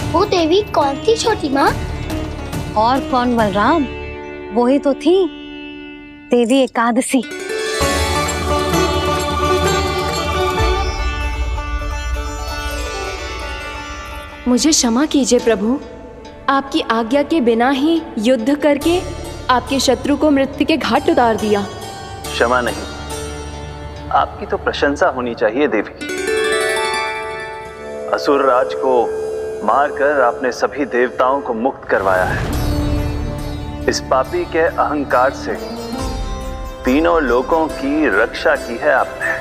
वो देवी कौन थी छोटी माँ? और कौन बलराम, वो ही तो थी देवी एकादशी। मुझे क्षमा कीजिए प्रभु, आपकी आज्ञा के बिना ही युद्ध करके आपके शत्रु को मृत्यु के घाट उतार दिया। क्षमा नहीं, आपकी तो प्रशंसा होनी चाहिए देवी। असुर राज को मारकर आपने सभी देवताओं को मुक्त करवाया है। इस पापी के अहंकार से तीनों लोकों की रक्षा की है आपने।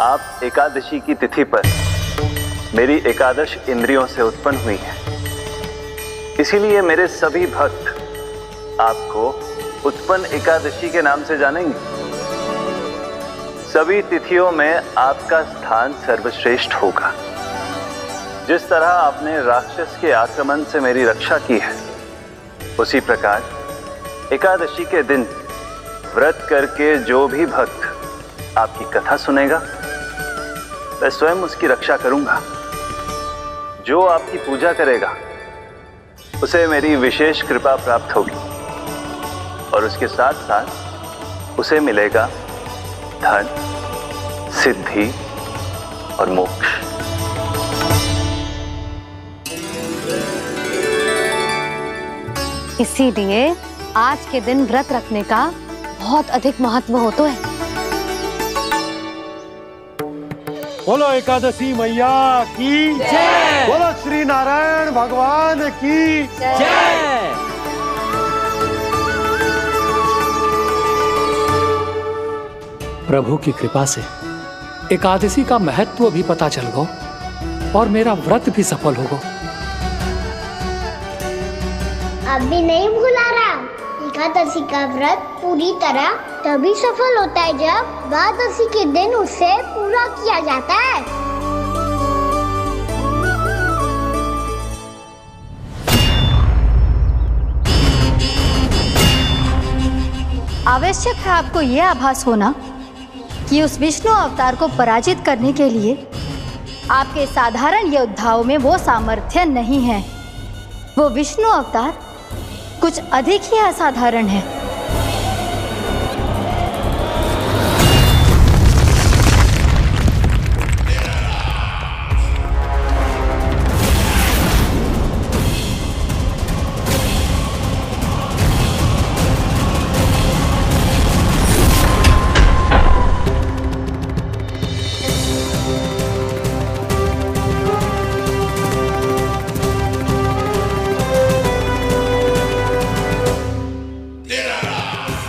आप एकादशी की तिथि पर मेरी एकादश इंद्रियों से उत्पन्न हुई हैं। इसीलिए मेरे सभी भक्त आपको उत्पन्न एकादशी के नाम से जानेंगे। सभी तिथियों में आपका स्थान सर्वश्रेष्ठ होगा। जिस तरह आपने राक्षस के आक्रमण से मेरी रक्षा की है, उसी प्रकार एकादशी के दिन व्रत करके जो भी भक्त आपकी कथा सुनेगा, मैं स्वयं उसकी रक्षा करूंगा। जो आपकी पूजा करेगा उसे मेरी विशेष कृपा प्राप्त होगी और उसके साथ साथ उसे मिलेगा धन, सिद्धि और मोक्ष। इसीलिए आज के दिन व्रत रखने का बहुत अधिक महत्व होता है। बोलो एकादशी मैया की जय। बोलो श्री नारायण भगवान की जय। प्रभु की कृपा से एकादशी का महत्व भी पता चल गो और मेरा व्रत भी सफल होगा। अभी नहीं भूला रहा, एकादशी का व्रत पूरी तरह तभी सफल होता है जब द्वादशी के दिन उसे पूरा किया जाता है। आवश्यक है आपको यह आभास होना कि उस विष्णु अवतार को पराजित करने के लिए आपके साधारण योद्धाओं में वो सामर्थ्य नहीं है। वो विष्णु अवतार कुछ अधिक ही असाधारण है।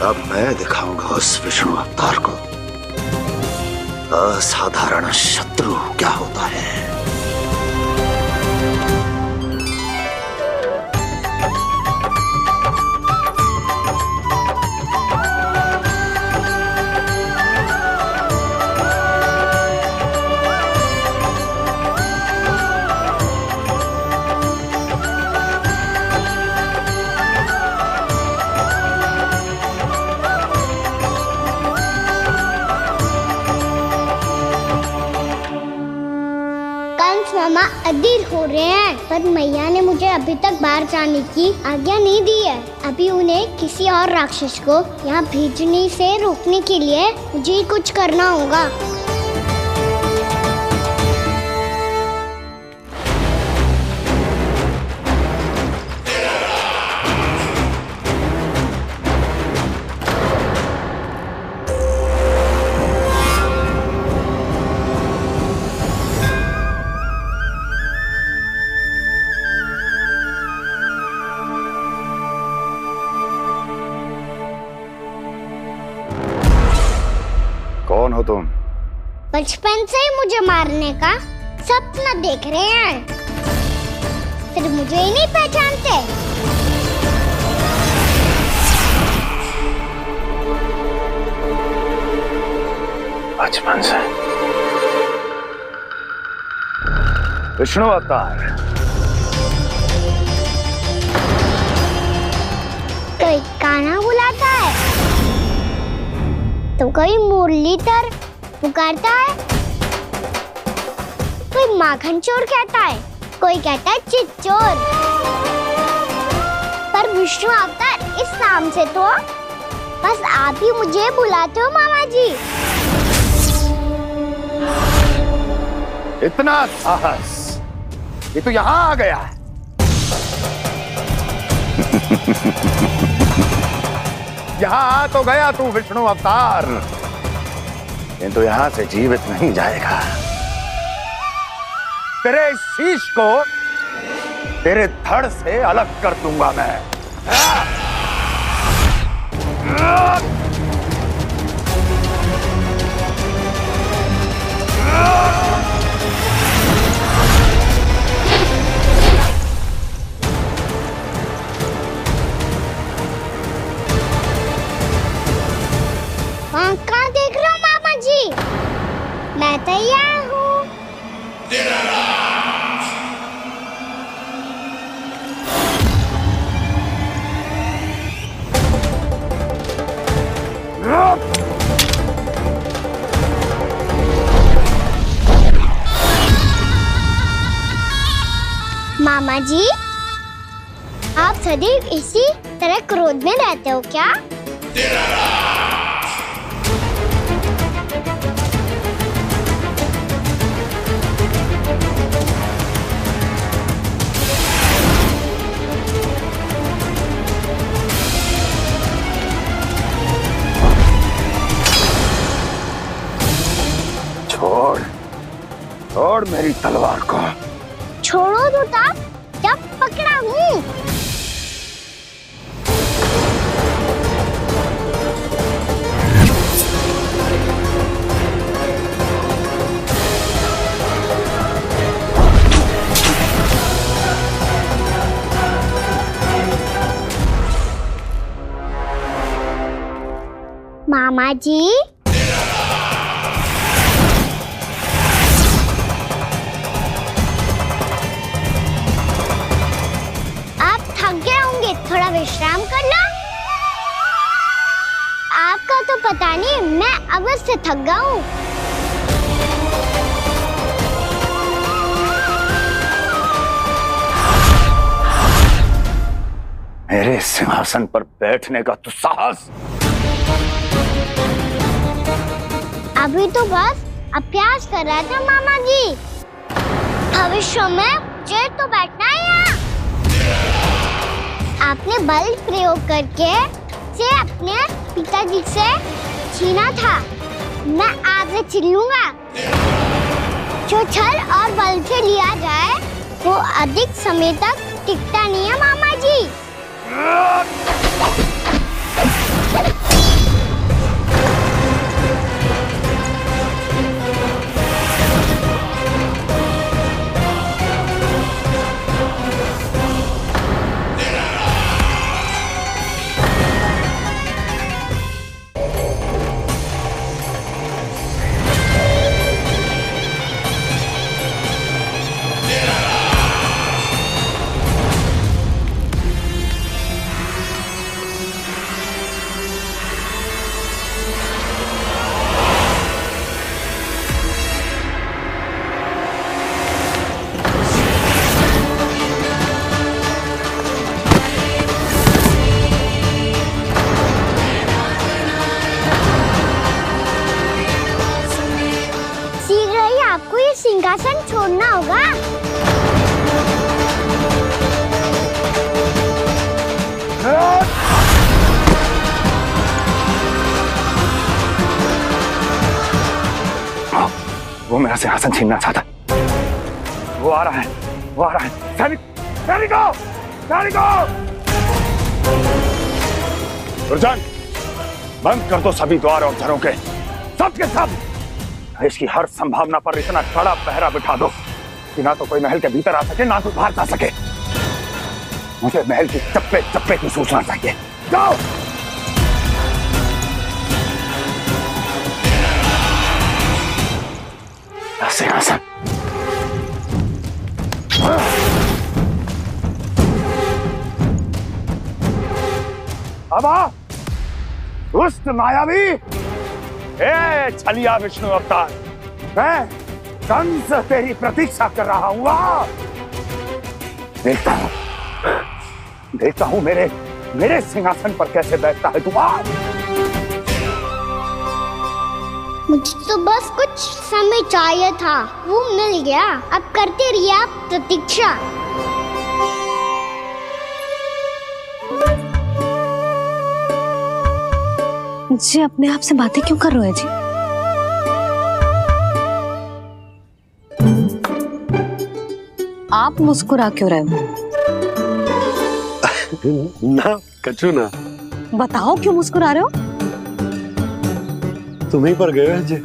अब मैं दिखाऊंगा उस विष्णु अवतार को असाधारण शत्रु क्या होता है। मामा अधीर हो रहे हैं, पर मैया ने मुझे अभी तक बाहर जाने की आज्ञा नहीं दी है। अभी उन्हें किसी और राक्षस को यहाँ भेजने से रोकने के लिए मुझे ही कुछ करना होगा। कौन हो तुम? बचपन से ही मुझे मारने का सपना देख रहे हैं, फिर मुझे ही नहीं पहचानते। बचपन से विष्णु अवतार। कोई कान्हा बुलाता है तो कोई मुरलीधर पुकारता है, कोई माखन चोर कहता है, कोई कहता है चिच्चोर। पर विष्णु अवतार इस नाम से तो बस आप ही मुझे बुलाते हो मामा जी। इतना साहस ये तो यहां आ गया है। यहां आ तो गया तू विष्णु अवतार, किंतु यहां से जीवित नहीं जाएगा। तेरे शीश को तेरे धड़ से अलग कर दूंगा मैं। कहाँ देख रहे हो मामा जी? मैं तैयार हूँ। मामा जी, आप सदैव इसी तरह क्रोध में रहते हो क्या? छोड़ छोड़ मेरी तलवार को। छोड़ो तो तब जब पकड़ा हूँ। मामा जी, थोड़ा विश्राम कर लो। आपका तो पता नहीं, मैं अवश्य थक गया हूँ। मेरे सिंहासन पर बैठने का तो साहस। अभी तो बस अभ्यास कर रहा था मामा जी। भविष्य में मुझे तो बैठना है यहाँ। आपने बल प्रयोग करके से अपने पिताजी से छीना था। मैं आपसे छीन लूंगा। जो छल और बल से लिया जाए वो अधिक समय तक टिकता नहीं है मामा जी। सिंहासन छोड़ना होगा। वो मेरा सिंहासन छीनना चाहता। वो आ रहा है, वो आ रहा है। सैनिकों, दुर्जन, बंद कर दो सभी द्वार और झरोखे, सब के सब। इसकी हर संभावना पर इतना कड़ा पहरा बिठा दो कि ना तो कोई महल के भीतर आ सके, ना तो बाहर जा सके। मुझे महल की चप्पे चप्पे की सूचना चाहिए। जाओ। सिंहासन। अब आ, दुष्ट मायावी, ए छलिया विष्णु अवतार, मैं कंस तेरी प्रतीक्षा कर रहा हूँ। देखता हूँ मेरे सिंहासन पर कैसे बैठता है तू। मुझे तो बस कुछ समय चाहिए था, वो मिल गया। अब करते रहिए आप प्रतीक्षा। जी अपने आप से बातें क्यों कर रहे हो जी? आप मुस्कुरा क्यों रहे हो? ना कचू ना। बताओ क्यों मुस्कुरा रहे हो? तुम ही पर गए हैं जी।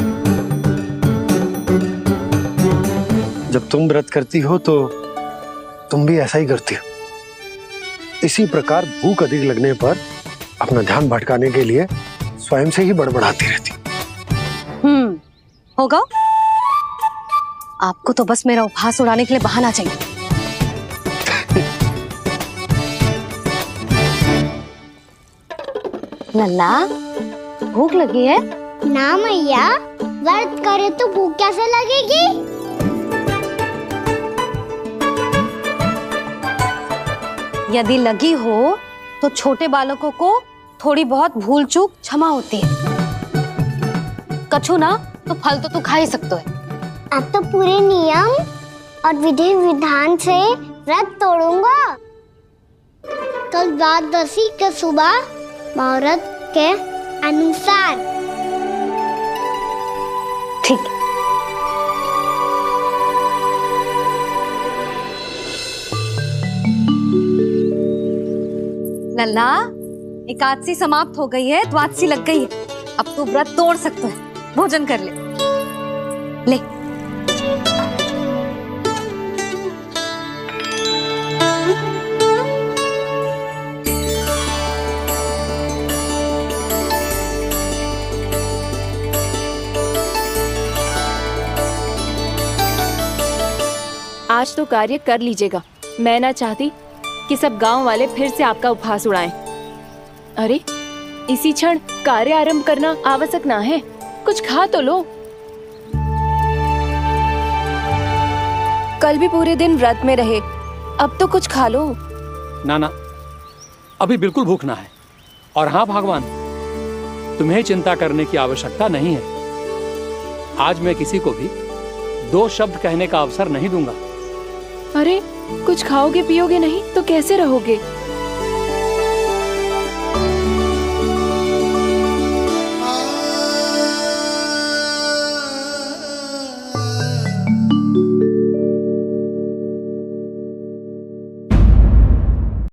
जब तुम व्रत करती हो तो तुम भी ऐसा ही करती हो। इसी प्रकार भूख अधिक लगने पर अपना ध्यान भटकाने के लिए स्वयं से ही बड़बड़ाती रहती। होगा। आपको तो बस मेरा उपहास उड़ाने के लिए बहाना चाहिए। लल्ला भूख लगी है? ना मैया, व्रत करे तो भूख कैसे लगेगी? यदि लगी हो तो छोटे बालकों को थोड़ी बहुत भूल चूक क्षमा होती है। कछु ना तो फल तो तू खा ही सकते है। अब तो पूरे नियम और विधि विधान से व्रत तोड़ूंगा। कल द्वादशी के सुबह मुहूर्त के अनुसार। ठीक। लल्ला एकादशी समाप्त हो गई है, द्वादशी लग गई है। अब तू व्रत तोड़ सकते है। भोजन कर ले। ले। आज तो कार्य कर लीजिएगा। मैं ना चाहती कि सब गांव वाले फिर से आपका उपहास उड़ाएं। अरे इसी क्षण कार्य आरंभ करना आवश्यक ना है। कुछ खा तो लो। कल भी पूरे दिन व्रत में रहे, अब तो कुछ खा लो। ना ना, अभी बिल्कुल भूख ना है। और हाँ भगवान, तुम्हें चिंता करने की आवश्यकता नहीं है। आज मैं किसी को भी 2 शब्द कहने का अवसर नहीं दूंगा। अरे कुछ खाओगे पियोगे नहीं तो कैसे रहोगे?